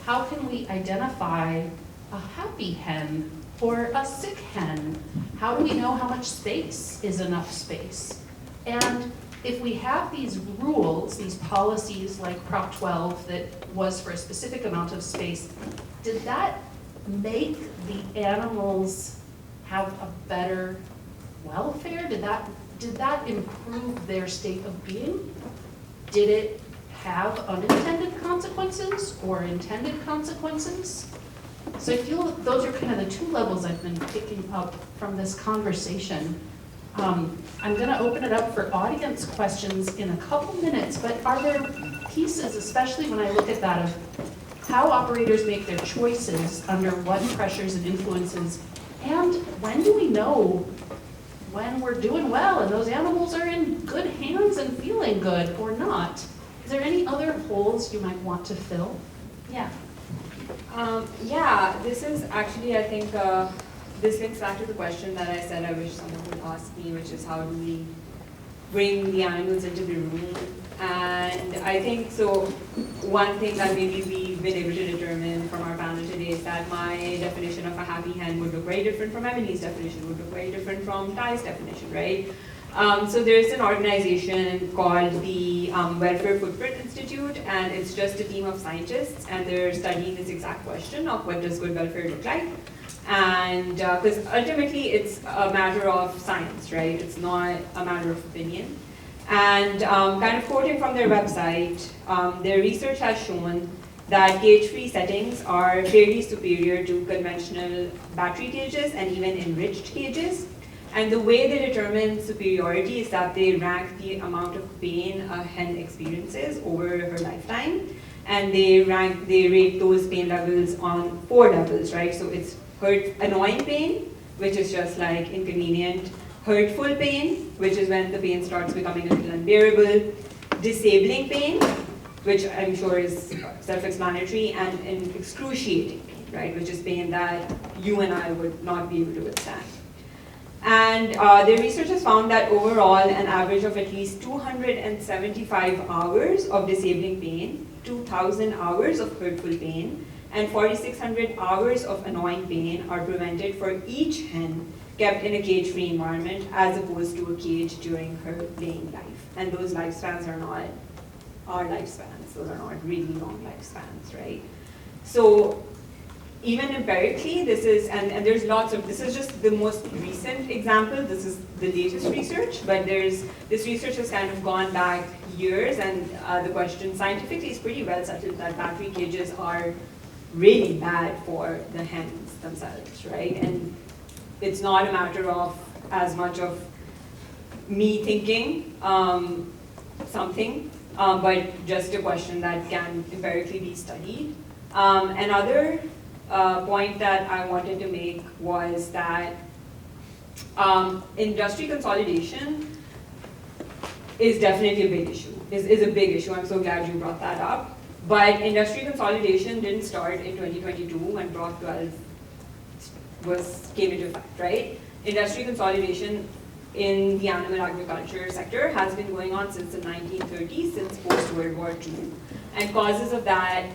How can we identify a happy hen or a sick hen? How do we know how much space is enough space? And if we have these rules, these policies like Prop 12 that was for a specific amount of space, did that make the animals have a better welfare? Did that improve their state of being? Did it have unintended consequences or intended consequences? So I feel that those are kind of the two levels I've been picking up from this conversation. I'm going to open it up for audience questions in a couple minutes, but are there pieces, especially when I look at that, of how operators make their choices under what pressures and influences, and when do we know when we're doing well and those animals are in good hands and feeling good or not? Is there any other holes you might want to fill? Yeah. Yeah, this is actually, I think, this links back to the question that I said I wish someone would ask me, which is how do we bring the animals into the room? And I think, so one thing that maybe we've been able to determine from our panel today is that my definition of a happy hen would look very different from Emily's definition, would look very different from Ty's definition, right? So there's an organization called the Welfare Footprint Institute, and it's just a team of scientists, and they're studying this exact question of what does good welfare look like. And because ultimately it's a matter of science, right? It's not a matter of opinion. And kind of quoting from their website, their research has shown that cage-free settings are clearly superior to conventional battery cages and even enriched cages. And the way they determine superiority is that they rank the amount of pain a hen experiences over her lifetime. And they rate those pain levels on 4 levels, right? So it's annoying pain, which is just like inconvenient, hurtful pain, which is when the pain starts becoming a little unbearable, disabling pain, which I'm sure is self-explanatory, and excruciating pain, right? Which is pain that you and I would not be able to withstand. And their research has found that overall, an average of at least 275 hours of disabling pain, 2,000 hours of hurtful pain, and 4,600 hours of annoying pain are prevented for each hen kept in a cage-free environment as opposed to a cage during her laying life. And those lifespans are not our lifespans. Those are not really long lifespans, right? So even empirically, this is, and there's lots of, this is just the most recent example, this is the latest research, but this research has kind of gone back years, and the question scientifically is pretty well settled that battery cages are really bad for the hens themselves, right? And it's not a matter of as much of me thinking something, but just a question that can empirically be studied. Another point that I wanted to make was that industry consolidation is definitely a big issue, is a big issue. I'm so glad you brought that up. But industry consolidation didn't start in 2022 when Prop 12 came into effect, right? Industry consolidation in the animal agriculture sector has been going on since the 1930s, since post-World War II. And causes of that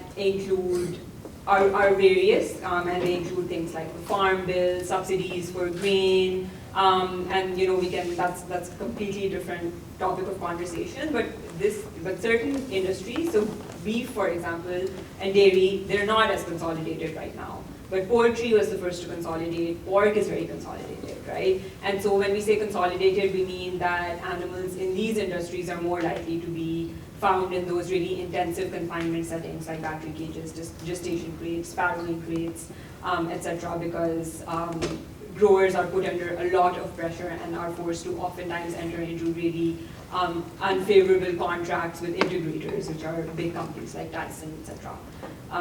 are various, and they include things like the Farm Bill, subsidies for grain, and that's a completely different topic of conversation. But certain industries, so beef, for example, and dairy, they're not as consolidated right now. But poultry was the first to consolidate. Pork is very consolidated, right? And so when we say consolidated, we mean that animals in these industries are more likely to be found in those really intensive confinement settings like battery cages, gestation crates, farrowing crates, etc., because growers are put under a lot of pressure and are forced to oftentimes enter into really unfavorable contracts with integrators, which are big companies like Tyson, etc.,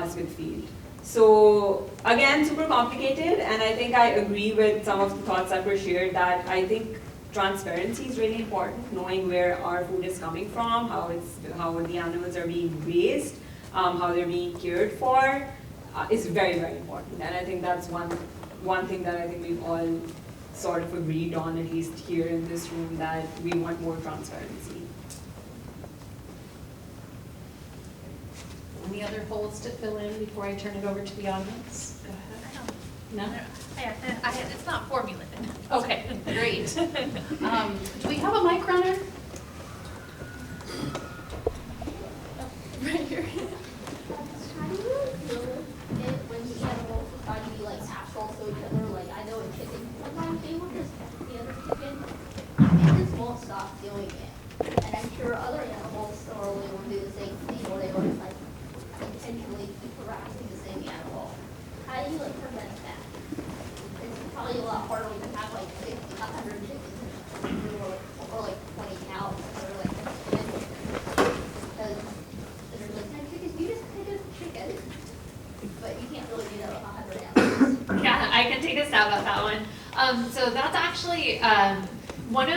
Smithfield. So again, super complicated, and I think I agree with some of the thoughts that were shared that I think transparency is really important, knowing where our food is coming from, how the animals are being raised, how they're being cared for, is very, very important. And I think that's one thing that I think we've all sort of agreed on, at least here in this room, that we want more transparency. Any other holes to fill in before I turn it over to the audience? Go ahead. No? It's not formulated. Okay, great. Do we have a mic runner? Right here. How do you feel it when the animals try to be like natural to each other? Like I know in chickens, sometimes they will just peck the other chicken, sure other animals similarly will do the same thing, or they don't like intentionally keep harassing the same animal. How do you like prevent that? It's probably a lot harder when you have like 50, 100 chickens or like 20 cows or like 10 chickens. Because there's like 10 chickens, you just pick a chicken, but you can't really do that with 100 animals. Yeah, I can take a stab at that one. So that's actually one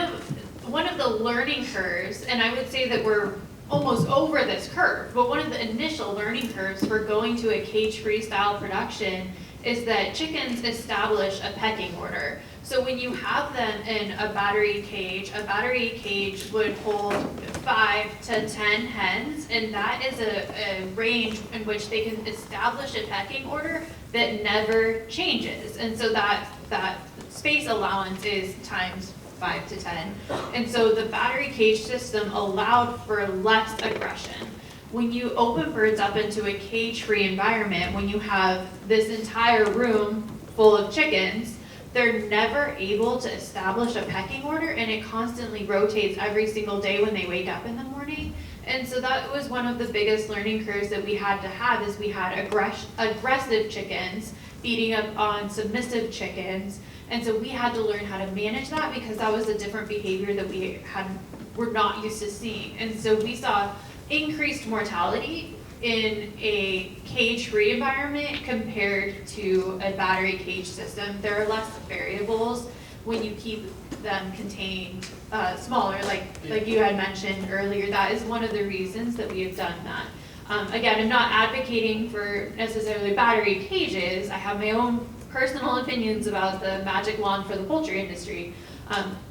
of the learning curves, and I would say that we're almost over this curve, but one of the initial learning curves for going to a cage-free style production is that chickens establish a pecking order. So when you have them in a battery cage would hold 5 to 10 hens, and that is a range in which they can establish a pecking order that never changes. And so that space allowance is times 5 to 10. And so the battery cage system allowed for less aggression. When you open birds up into a cage-free environment, when you have this entire room full of chickens, they're never able to establish a pecking order, and it constantly rotates every single day when they wake up in the morning. And so that was one of the biggest learning curves that we had to have, is we had aggressive chickens feeding up on submissive chickens. And so we had to learn how to manage that, because that was a different behavior that were not used to seeing. And so we saw increased mortality in a cage-free environment compared to a battery cage system. There are less variables when you keep them contained smaller, like you had mentioned earlier. That is one of the reasons that we have done that. Again, I'm not advocating for necessarily battery cages. I have my own personal opinions about the magic wand for the poultry industry,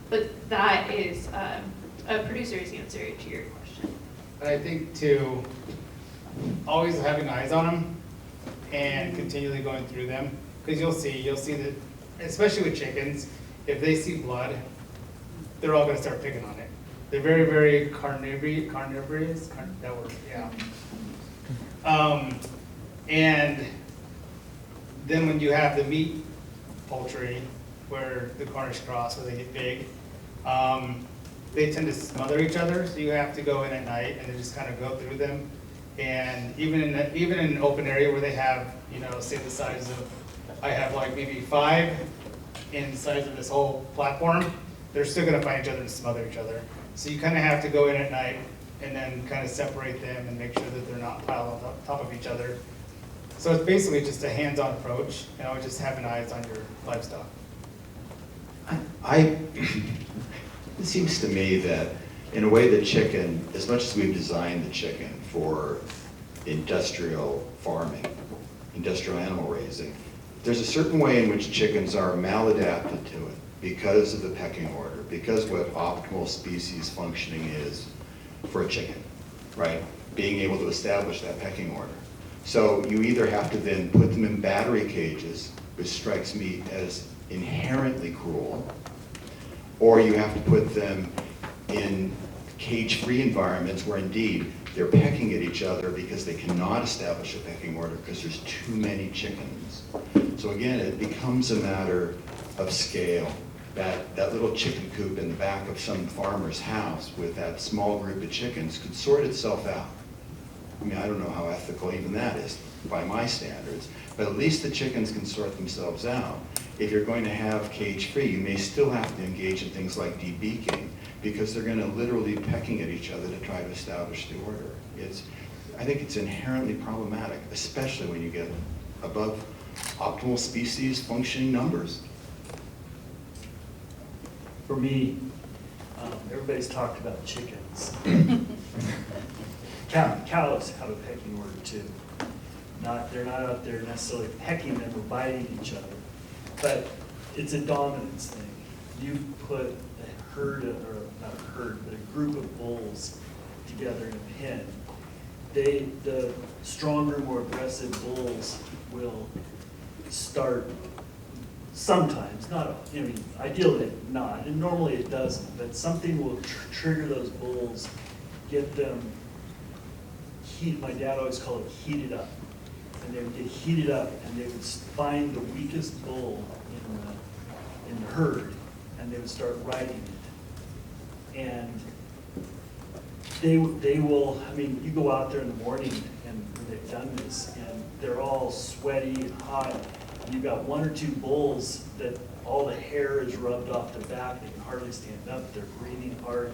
but that is a producer's answer to your question. And I think too, always having eyes on them and continually going through them, because you'll see that, especially with chickens, if they see blood, they're all going to start picking on it. They're very, very carnivorous, that word, yeah. And then when you have the meat poultry, where the Cornish cross, where they get big, they tend to smother each other, so you have to go in at night and then just kind of go through them. And even in an open area where they have, say the size of, I have like maybe 5 in the size of this whole platform, they're still going to find each other and smother each other. So you kind of have to go in at night and then kind of separate them and make sure that they're not piled on top of each other. So it's basically just a hands-on approach, just having eyes on your livestock. It seems to me that in a way the chicken, as much as we've designed the chicken for industrial farming, industrial animal raising, there's a certain way in which chickens are maladapted to it because of the pecking order, because what optimal species functioning is for a chicken, right? Being able to establish that pecking order. So you either have to then put them in battery cages, which strikes me as inherently cruel, or you have to put them in cage-free environments where indeed they're pecking at each other because they cannot establish a pecking order because there's too many chickens. So again, it becomes a matter of scale. That little chicken coop in the back of some farmer's house with that small group of chickens could sort itself out. I mean, I don't know how ethical even that is by my standards, but at least the chickens can sort themselves out. If you're going to have cage-free, you may still have to engage in things like debeaking, because they're going to literally be pecking at each other to try to establish the order. I think it's inherently problematic, especially when you get above optimal species functioning numbers. For me, everybody's talked about chickens. Cows have a pecking order too. They're not out there necessarily pecking them or biting each other, but it's a dominance thing. You put a herd, or not a herd, but a group of bulls together in a pen. The stronger, more aggressive bulls will start sometimes, ideally not, and normally it doesn't, but something will trigger those bulls, get them my dad always called it heated up. And they would get heated up and they would find the weakest bull in the herd and they would start riding it. And they will, I mean, you go out there in the morning and when they've done this, and they're all sweaty and hot. And you've got one or two bulls that all the hair is rubbed off their back, they can hardly stand up, they're breathing hard,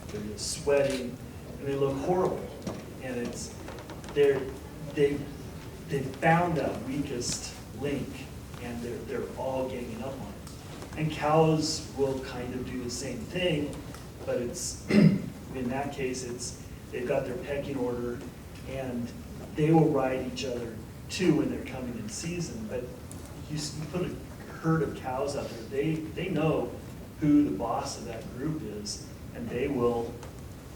they're just sweating, and they look horrible. And it's, they've found that weakest link, and they're all ganging up on it. And cows will kind of do the same thing, but it's, in that case, they've got their pecking order, and they will ride each other too when they're coming in season. But you put a herd of cows out there, they know who the boss of that group is, and they will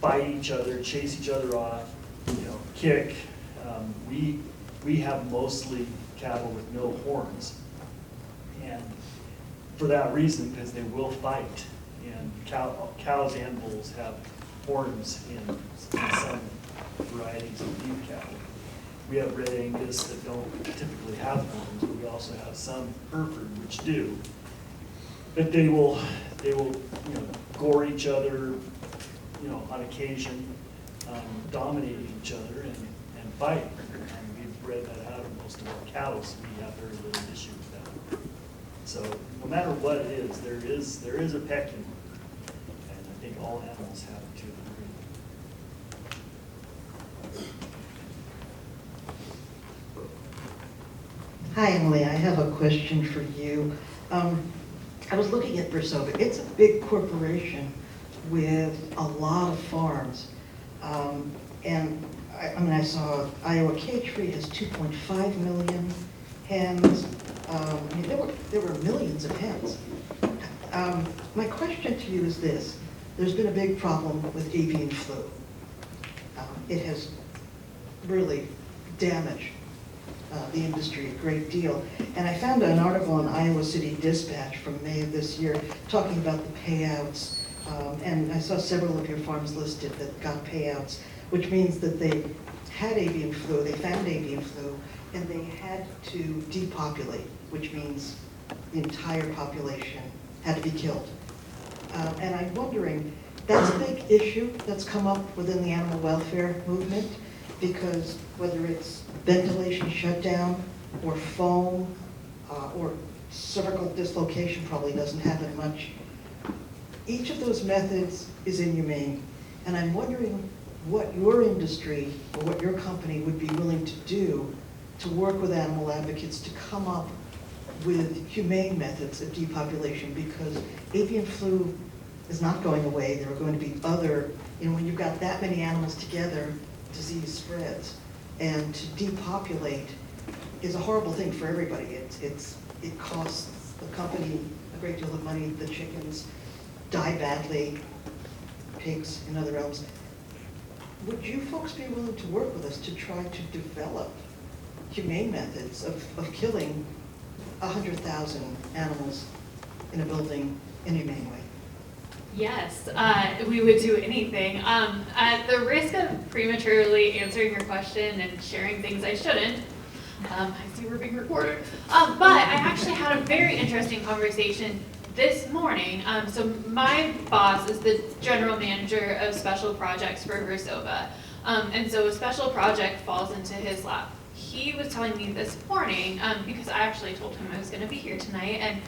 fight each other, chase each other off, kick. We have mostly cattle with no horns, and for that reason, because they will fight. And cows and bulls have horns in some varieties of beef cattle. We have red Angus that don't typically have horns, but we also have some Hereford which do. But they will gore each other, on occasion, dominate each other and fight. And we've bred that out of most of our cattle, so we have very little issue with that. So no matter what it is, there is a pecking order, and I think all animals have it to a degree. Hi, Emily. I have a question for you. I was looking at Versova. It's a big corporation with a lot of farms. And I saw Iowa Cage Free has 2.5 million hens. There were millions of hens. My question to you is this. There's been a big problem with avian flu. It has really damaged the industry a great deal. And I found an article in Iowa City Dispatch from May of this year talking about the payouts. And I saw several of your farms listed that got payouts, which means that they had avian flu, they found avian flu, and they had to depopulate, which means the entire population had to be killed. And I'm wondering, that's a big issue that's come up within the animal welfare movement, because whether it's ventilation shutdown or foam or cervical dislocation probably doesn't happen much. Each of those methods is inhumane, and I'm wondering what your industry or what your company would be willing to do to work with animal advocates to come up with humane methods of depopulation, because avian flu is not going away. There are going to be other, when you've got that many animals together, disease spreads. And to depopulate is a horrible thing for everybody. It costs the company a great deal of money. The chickens die badly, pigs in other realms. Would you folks be willing to work with us to try to develop humane methods of killing 100,000 animals in a building in a humane way? Yes, we would do anything. At the risk of prematurely answering your question and sharing things I shouldn't, I see we're being recorded, but I actually had a very interesting conversation this morning. So my boss is the general manager of special projects for Versova, and so a special project falls into his lap. He was telling me this morning, because I actually told him I was going to be here tonight, and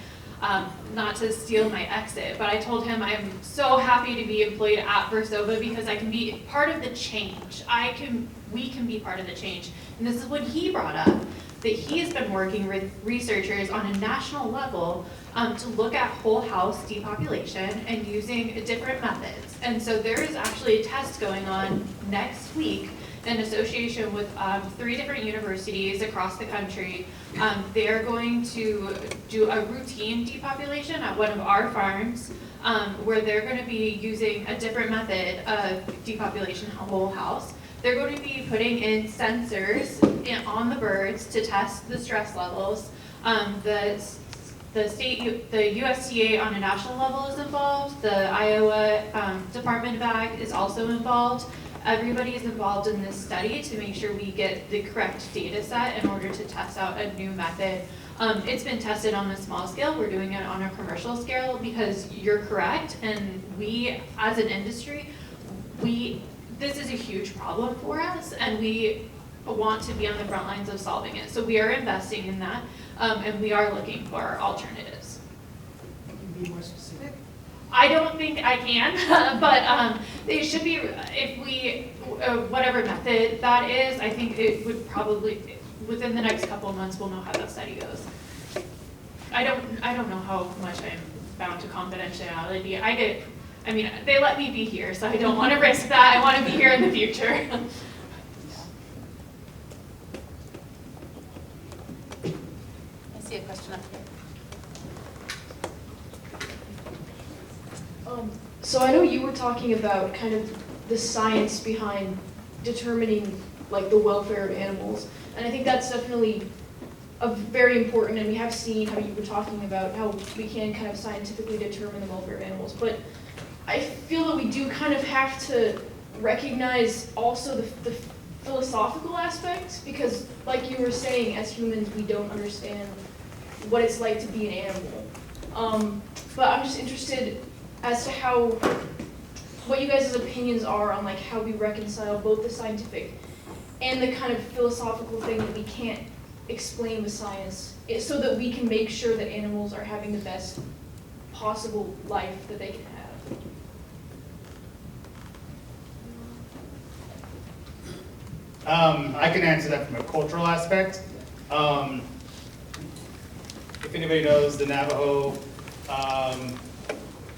not to steal my exit, but I told him I'm so happy to be employed at Versova because I can be part of the change. We can be part of the change. And this is what he brought up, that he has been working with researchers on a national level to look at whole house depopulation and using different methods. And so there is actually a test going on next week in association with 3 different universities across the country. They are going to do a routine depopulation at one of our farms where they're going to be using a different method of depopulation whole house. They're going to be putting in sensors on the birds to test the stress levels. The USDA on a national level is involved. The Iowa Department of Ag is also involved. Everybody is involved in this study to make sure we get the correct data set in order to test out a new method. It's been tested on a small scale. We're doing it on a commercial scale because you're correct. And we, as an industry, this is a huge problem for us, and we want to be on the front lines of solving it. So we are investing in that, and we are looking for alternatives. Can you be more specific? I don't think I can, but it should be, if we, whatever method that is, I think it would probably, within the next couple of months, we'll know how that study goes. I don't know how much I'm bound to confidentiality. I mean, they let me be here, so I don't want to risk that. I want to be here in the future. I see a question up here. So I know you were talking about kind of the science behind determining like the welfare of animals, and I think that's definitely very important, and we have seen how you were talking about how we can kind of scientifically determine the welfare of animals, but I feel that we do kind of have to recognize also the philosophical aspects, because like you were saying, as humans we don't understand what it's like to be an animal. But I'm just interested as to what you guys' opinions are on like how we reconcile both the scientific and the kind of philosophical thing that we can't explain with science, so that we can make sure that animals are having the best possible life that they can have. I can answer that from a cultural aspect. If anybody knows, the Navajo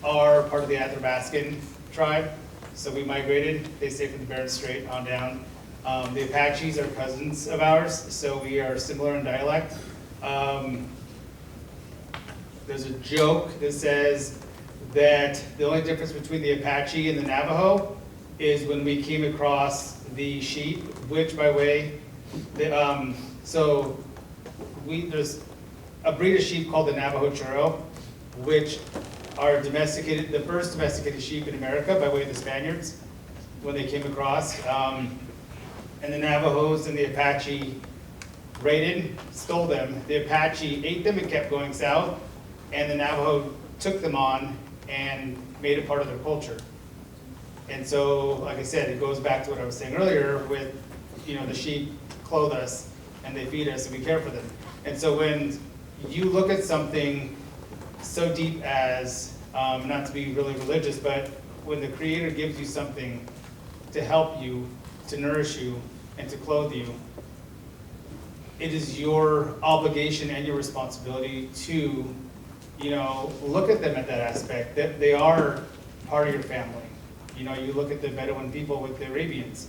are part of the Athabascan tribe, so we migrated. They stay from the Bering Strait on down. The Apaches are cousins of ours, so we are similar in dialect. There's a joke that says that the only difference between the Apache and the Navajo is when we came across the sheep, which, by the way, there's a breed of sheep called the Navajo Churro, which are domesticated, the first domesticated sheep in America by way of the Spaniards when they came across. And the Navajos and the Apache raided, stole them. The Apache ate them and kept going south, and the Navajo took them on and made it part of their culture. And so, like I said, it goes back to what I was saying earlier with, the sheep clothe us and they feed us and we care for them. And so when you look at something so deep as, not to be really religious, but when the Creator gives you something to help you, to nourish you, and to clothe you, it is your obligation and your responsibility to, look at them at that aspect, that they are part of your family. You look at the Bedouin people with the Arabians.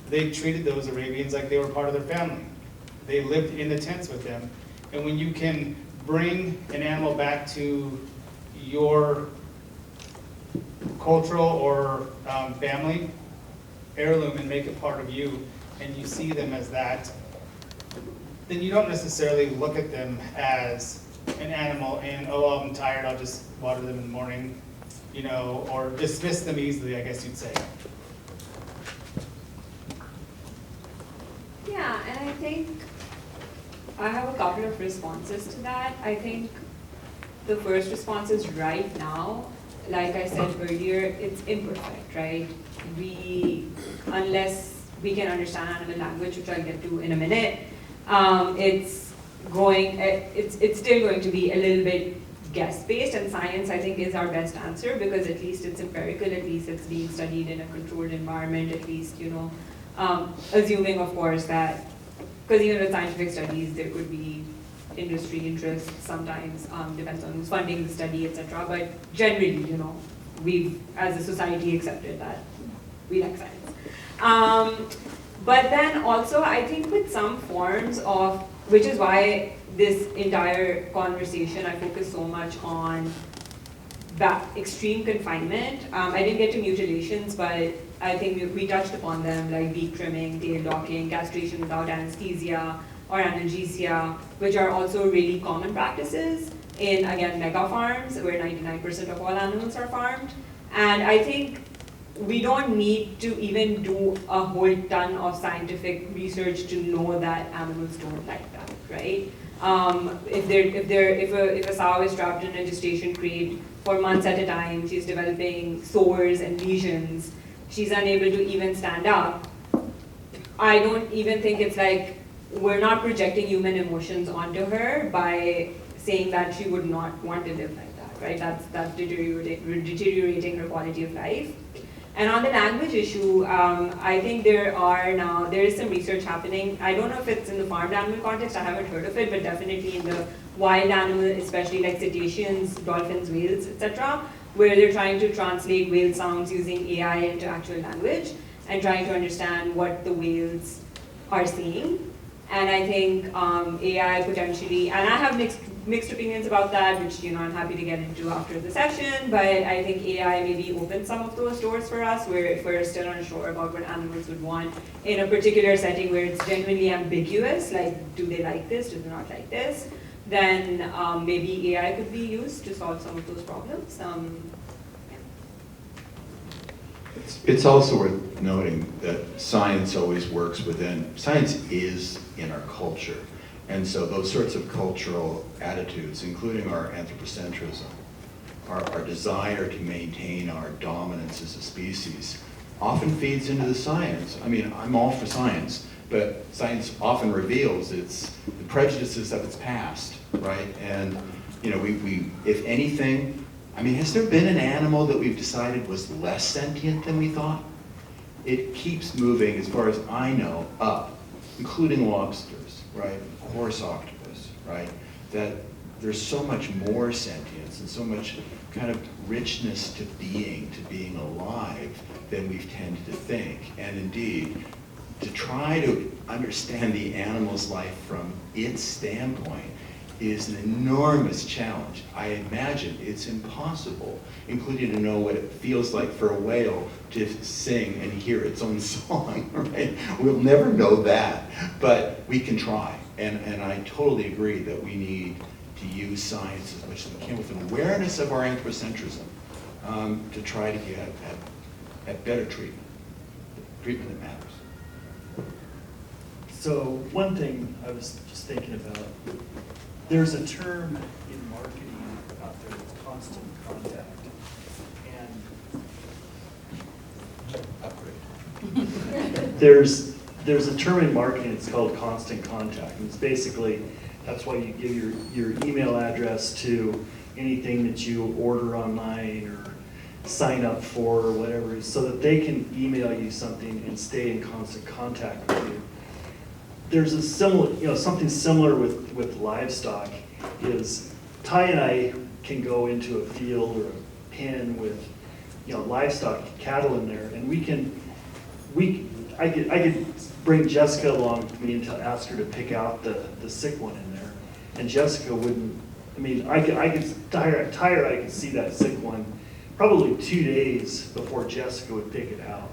They treated those Arabians like they were part of their family. They lived in the tents with them. And when you can bring an animal back to your cultural or family heirloom and make it part of you, and you see them as that, then you don't necessarily look at them as an animal and, oh, I'm tired, I'll just water them in the morning, or dismiss them easily, I guess you'd say. Yeah, and I think I have a couple of responses to that. I think the first response is right now, like I said earlier, it's imperfect, right? Unless we can understand animal language, which I'll get to in a minute, it's still going to be a little bit guess-based, and science, I think, is our best answer, because at least it's empirical, at least it's being studied in a controlled environment, at least, assuming, of course, that, because even with scientific studies, there could be industry interests sometimes, depends on who's funding the study, etc. But generally, we've, as a society, accepted that we like science. But then also, I think with some forms of, which is why this entire conversation, I focus so much on that extreme confinement. I didn't get to mutilations, but I think we touched upon them, like beak trimming, tail docking, castration without anesthesia, or analgesia, which are also really common practices in, again, mega farms, where 99% of all animals are farmed. And I think we don't need to even do a whole ton of scientific research to know that animals don't like that, right? If a sow is trapped in a gestation crate for months at a time, she's developing sores and lesions, she's unable to even stand up. I don't even think it's like, we're not projecting human emotions onto her by saying that she would not want to live like that, right? That's deteriorating her quality of life. And on the language issue, I think there is some research happening. I don't know if it's in the farmed animal context, I haven't heard of it, but definitely in the wild animal, especially like cetaceans, dolphins, whales, etc., where they're trying to translate whale sounds using AI into actual language and trying to understand what the whales are saying. And I think AI potentially, and I have mixed opinions about that, which I'm happy to get into after the session, but I think AI maybe opens some of those doors for us where if we're still unsure about what animals would want in a particular setting where it's genuinely ambiguous, like do they like this, do they not like this, then maybe AI could be used to solve some of those problems. It's also worth noting that science always works science is in our culture. And so those sorts of cultural attitudes, including our anthropocentrism, our desire to maintain our dominance as a species, often feeds into the science. I mean, I'm all for science, but science often reveals the prejudices of its past, right? And we if anything, I mean, has there been an animal that we've decided was less sentient than we thought? It keeps moving, as far as I know, up, including lobsters, right? Horse octopus, right? That there's so much more sentience and so much kind of richness to being alive than we've tended to think. And indeed, to try to understand the animal's life from its standpoint is an enormous challenge. I imagine it's impossible, including to know what it feels like for a whale to sing and hear its own song, right? We'll never know that, but we can try. And I totally agree that we need to use science as much as we can with an awareness of our anthropocentrism to try to get at better treatment that matters. So one thing I was just thinking about, there's a term in marketing out there that's constant contact. And there's a term in marketing, it's called constant contact. And it's basically, that's why you give your email address to anything that you order online or sign up for or whatever, so that they can email you something and stay in constant contact with you. There's a similar, something similar with livestock is Ty and I can go into a field or a pen with, livestock, cattle in there, and I could bring Jessica along with me and ask her to pick out the sick one in there, and Jessica wouldn't. I mean, I could Tyre, I could see that sick one probably 2 days before Jessica would pick it out.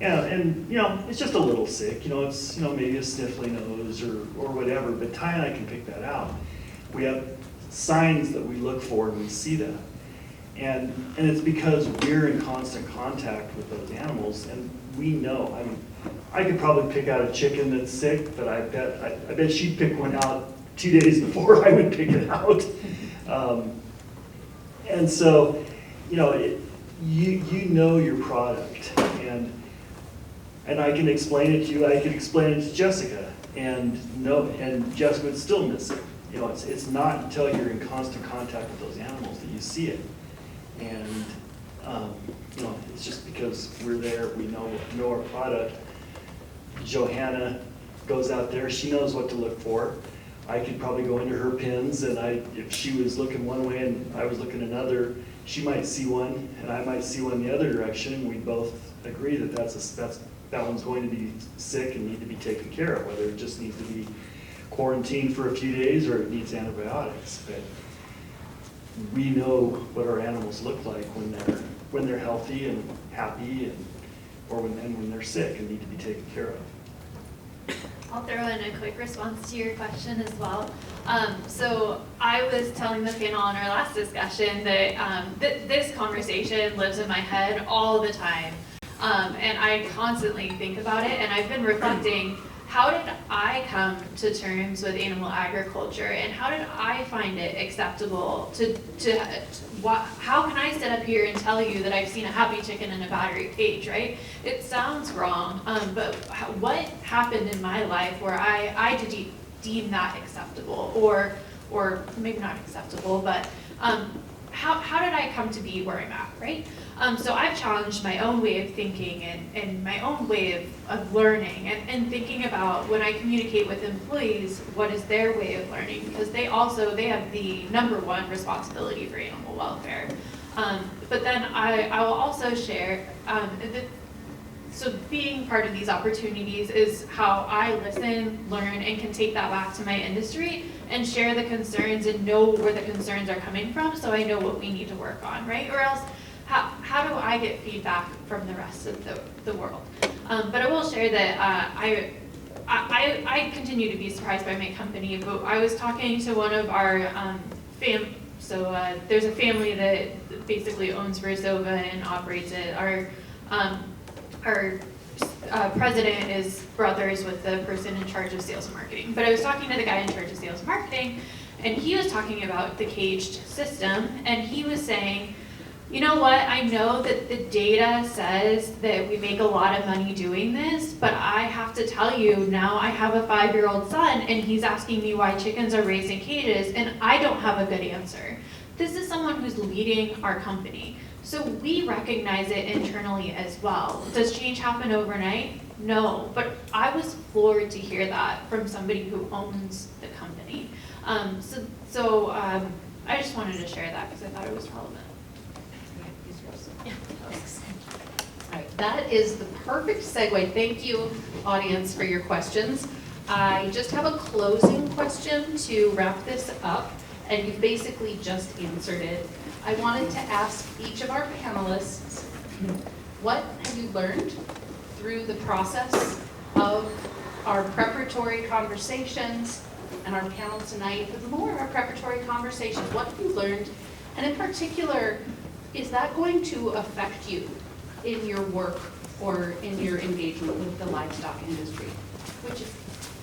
Yeah, and it's just a little sick. It's maybe a sniffly nose or whatever. But Ty and I can pick that out. We have signs that we look for, and we see that. And it's because we're in constant contact with those animals, and we know. I mean, I could probably pick out a chicken that's sick, but I bet she'd pick one out 2 days before I would pick it out. And so, you know your product, and I can explain it to you. I can explain it to Jessica, and Jessica would still miss it. It's not until you're in constant contact with those animals that you see it, and it's just because we're there. We know our product. Johanna goes out there. She knows what to look for. I could probably go into her pins, and if she was looking one way and I was looking another, she might see one, and I might see one the other direction, and we both agree that that one's going to be sick and need to be taken care of, whether it just needs to be quarantined for a few days or it needs antibiotics. But we know what our animals look like when they're healthy and happy, or when they're sick and need to be taken care of. I'll throw in a quick response to your question as well. So I was telling the panel in our last discussion that this conversation lives in my head all the time. And I constantly think about it, and I've been reflecting how did I come to terms with animal agriculture, and how did I find it acceptable how can I sit up here and tell you that I've seen a happy chicken in a battery cage, right? It sounds wrong, but what happened in my life where I did deem that acceptable, or maybe not acceptable, but how did I come to be where I'm at, right? So I've challenged my own way of thinking and my own way of learning and thinking about when I communicate with employees, what is their way of learning? Because they have the #1 responsibility for animal welfare. But then I will also share, so being part of these opportunities is how I listen, learn, and can take that back to my industry and share the concerns and know where the concerns are coming from, so I know what we need to work on, right? Or else, how do I get feedback from the rest of the world? But I will share that I continue to be surprised by my company. But I was talking to one of our there's a family that basically owns Versova and operates it. Our president is brothers with the person in charge of sales and marketing. But I was talking to the guy in charge of sales and marketing, and he was talking about the caged system, and he was saying, you know what, I know that the data says that we make a lot of money doing this, but I have to tell you, now I have a 5-year-old son, and he's asking me why chickens are raised in cages, and I don't have a good answer. This is someone who's leading our company. So we recognize it internally as well. Does change happen overnight? No, but I was floored to hear that from somebody who owns the company. So I just wanted to share that because I thought it was relevant. All right, that is the perfect segue. Thank you, audience, for your questions. I just have a closing question to wrap this up, and you basically just answered it. I wanted to ask each of our panelists, what have you learned through the process of our preparatory conversations and our panel tonight, but more of our preparatory conversations? What have you learned? And in particular, is that going to affect you in your work or in your engagement with the livestock industry?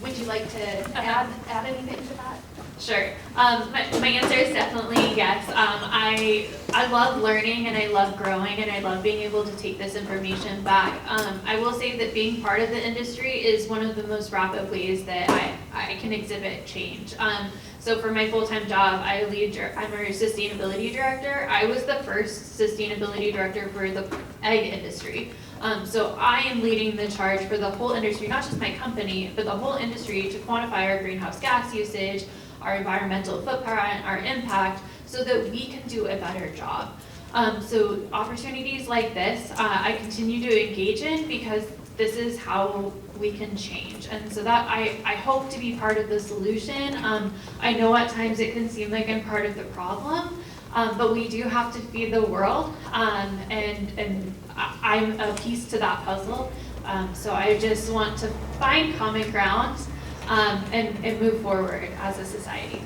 Would you like to add anything to that? Sure. My answer is definitely yes. I love learning and I love growing and I love being able to take this information back. I will say that being part of the industry is one of the most rapid ways that I can exhibit change. So for my full-time job, I'm a sustainability director. I was the first sustainability director for the egg industry. So I am leading the charge for the whole industry, not just my company, but the whole industry to quantify our greenhouse gas usage, our environmental footprint, our impact, so that we can do a better job. So opportunities like this, I continue to engage in because this is how we can change. And so that I hope to be part of the solution. I know at times it can seem like I'm part of the problem, but we do have to feed the world, and I'm a piece to that puzzle. So I just want to find common ground and move forward as a society.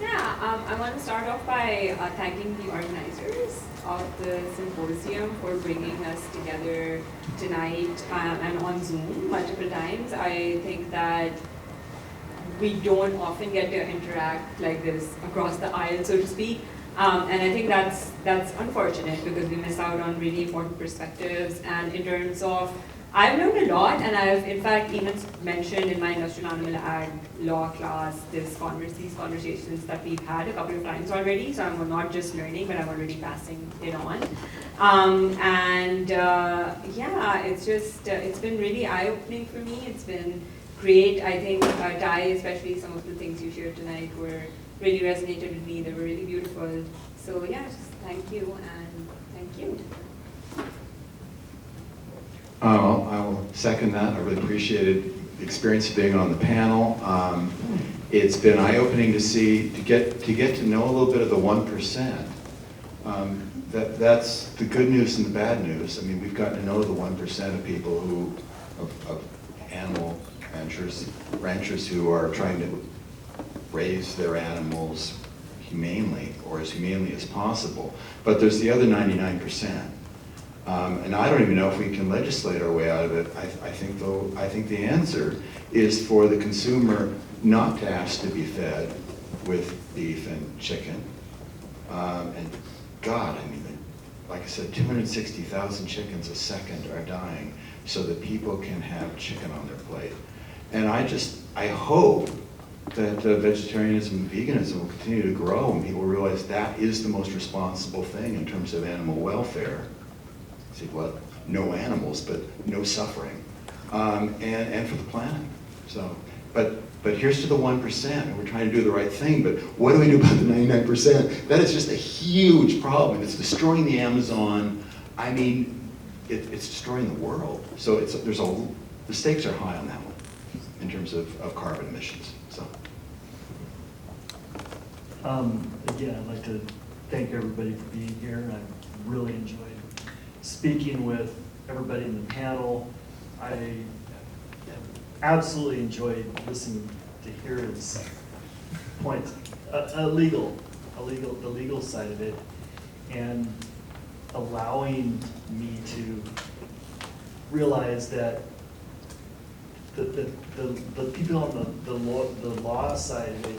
Yeah, I want to start off by thanking the organizers of the symposium for bringing us together tonight and on Zoom multiple times. I think that we don't often get to interact like this across the aisle, so to speak. And I think that's unfortunate because we miss out on really important perspectives. And in terms of, I've learned a lot, and I've in fact even mentioned in my industrial animal ag law class these conversations that we've had a couple of times already. So I'm not just learning, but I'm already passing it on. Yeah, it's been really eye-opening for me. It's been great. I think Ty, especially some of the things you shared tonight were really resonated with me. They were really beautiful. So yeah, just thank you and thank you. I will second that. I really appreciated the experience of being on the panel. It's been eye-opening to get to know a little bit of the 1%. That's the good news and the bad news. I mean, we've gotten to know the 1% of people of animal ranchers who are trying to raise their animals humanely, or as humanely as possible. But there's the other 99%. And I don't even know if we can legislate our way out of it. I think the answer is for the consumer not to ask to be fed with beef and chicken. And God, I mean, like I said, 260,000 chickens a second are dying so that people can have chicken on their plate. And I hope that vegetarianism and veganism will continue to grow and people realize that is the most responsible thing in terms of animal welfare. See, what? No animals, but no suffering. And for the planet. So, but here's to the 1%, and we're trying to do the right thing, but what do we do about the 99%? That is just a huge problem. It's destroying the Amazon. I mean, it's destroying the world. So the stakes are high on that one in terms of carbon emissions. So. Again, I'd like to thank everybody for being here. I really enjoyed speaking with everybody in the panel. I absolutely enjoyed listening to hear his points, the legal side of it, and allowing me to realize that the people on the law side of it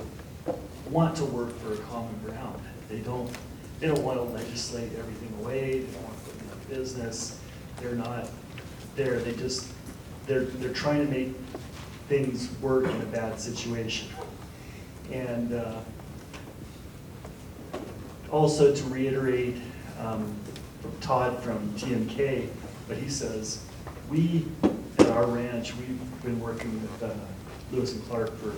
want to work for a common ground. They don't want to legislate everything away. They don't want to put it in business. They're not there. They're trying to make things work in a bad situation. And also to reiterate Todd from TMK, what he says, we at our ranch, we've been working with Lewis and Clark for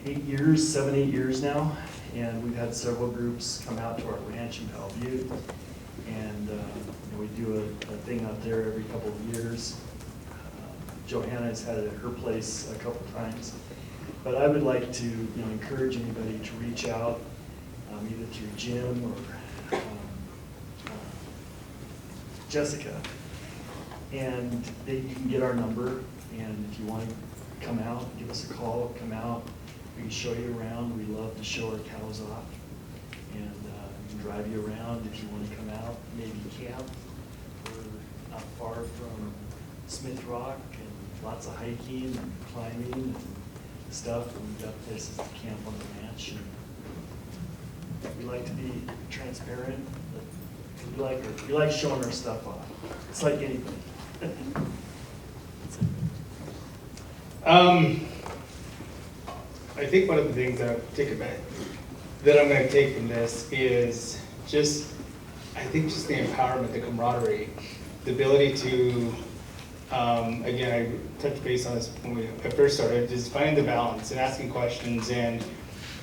7, 8 years now, and we've had several groups come out to our ranch in Bellevue, and we do a thing out there every couple of years. Johanna has had it at her place a couple times, but I would like to encourage anybody to reach out, either through Jim or Jessica, and you can get our number, and if you want to come out, give us a call, come out. We can show you around. We love to show our cows off, and we can drive you around if you want to come out, maybe camp. We're not far from Smith Rock, and lots of hiking and climbing and stuff, and we've got places to camp on the ranch. And we like to be transparent, but we like showing our stuff off. It's like anything. I think one of the things that I'm going to take from this is just the empowerment, the camaraderie, the ability to, again, I touched base on this when I first started, just finding the balance and asking questions and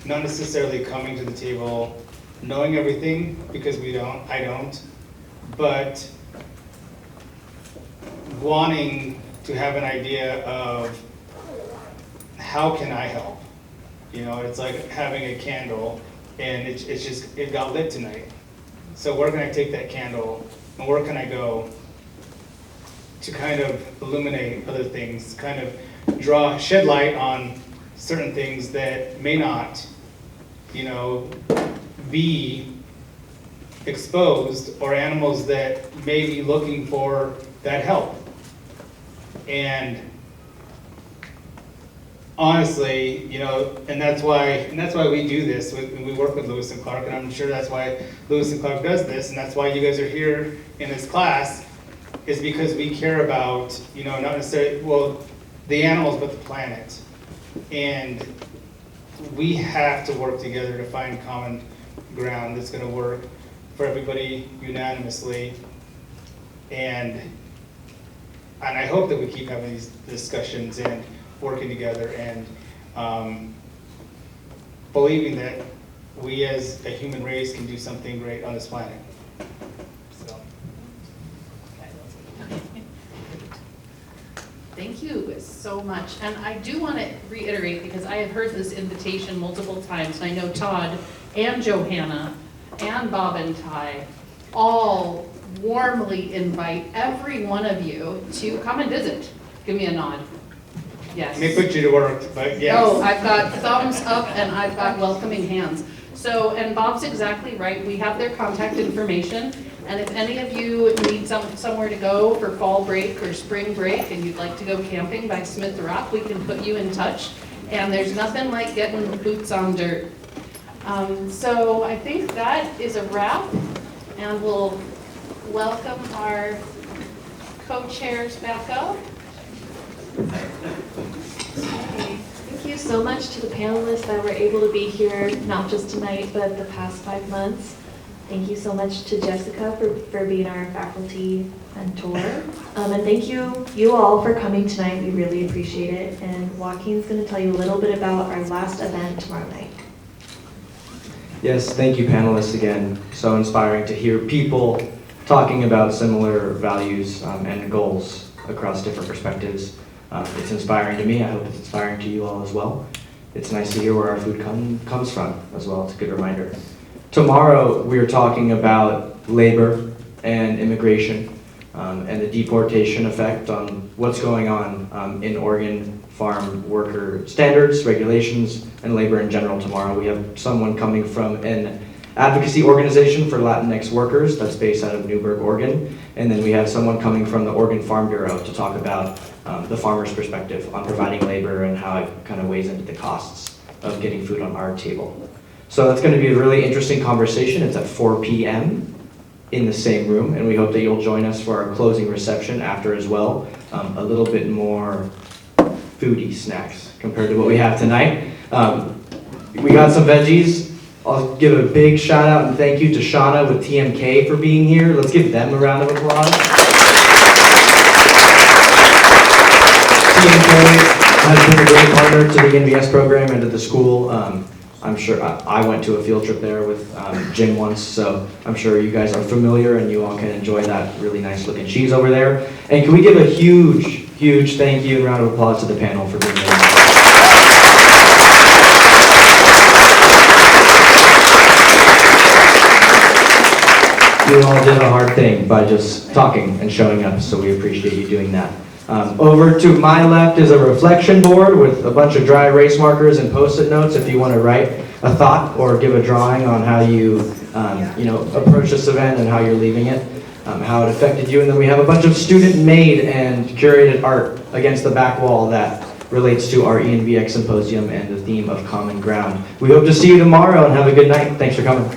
not necessarily coming to the table knowing everything, because I don't, but wanting to have an idea of how can I help? It's like having a candle and it got lit tonight. So where can I take that candle and where can I go to kind of illuminate other things, kind of shed light on certain things that may not, be exposed, or animals that may be looking for that help. And honestly, and that's why we do this. We work with Lewis and Clark, and I'm sure that's why Lewis and Clark does this, and that's why you guys are here in this class, is because we care about, not necessarily, the animals, but the planet. And we have to work together to find common ground that's going to work for everybody unanimously. And I hope that we keep having these discussions and working together and believing that we as a human race can do something great on this planet. So. Thank you so much. And I do want to reiterate, because I have heard this invitation multiple times, and I know Todd and Johanna and Bob and Ty all warmly invite every one of you to come and visit. Give me a nod. Yes. May put you to work, but yes. Oh, I've got thumbs up and I've got welcoming hands. So, and Bob's exactly right, we have their contact information, and if any of you need somewhere to go for fall break or spring break, and you'd like to go camping by Smith Rock, we can put you in touch, and there's nothing like getting boots on dirt. So I think that is a wrap, and we'll welcome our co-chairs back up. Okay. Thank you so much to the panelists that were able to be here, not just tonight, but the past 5 months. Thank you so much to Jessica for being our faculty mentor. And thank you all for coming tonight. We really appreciate it. And Joaquin's going to tell you a little bit about our last event tomorrow night. Yes, thank you panelists again. So inspiring to hear people talking about similar values and goals across different perspectives. It's inspiring to me. I hope it's inspiring to you all as well. It's nice to hear where our food comes from as well. It's a good reminder. Tomorrow we are talking about labor and immigration and the deportation effect on what's going on in Oregon farm worker standards, regulations, and labor in general tomorrow. We have someone coming from an advocacy organization for Latinx workers that's based out of Newburgh, Oregon. And then we have someone coming from the Oregon Farm Bureau to talk about the farmer's perspective on providing labor and how it kind of weighs into the costs of getting food on our table. So that's going to be a really interesting conversation. It's at 4 p.m. in the same room, and we hope that you'll join us for our closing reception after as well. A little bit more foodie snacks compared to what we have tonight. We got some veggies. I'll give a big shout out and thank you to Shauna with TMK for being here. Let's give them a round of applause. TMK has been a great partner to the ENVX program and to the school. I'm sure I went to a field trip there with Jim once, so I'm sure you guys are familiar and you all can enjoy that really nice looking cheese over there. And can we give a huge thank you and round of applause to the panel for being here. You all did a hard thing by just talking and showing up, so we appreciate you doing that. Over to my left is a reflection board with a bunch of dry erase markers and post-it notes if you want to write a thought or give a drawing on how you, approach this event and how you're leaving it, how it affected you. And then we have a bunch of student-made and curated art against the back wall that relates to our ENVX Symposium and the theme of common ground. We hope to see you tomorrow and have a good night. Thanks for coming.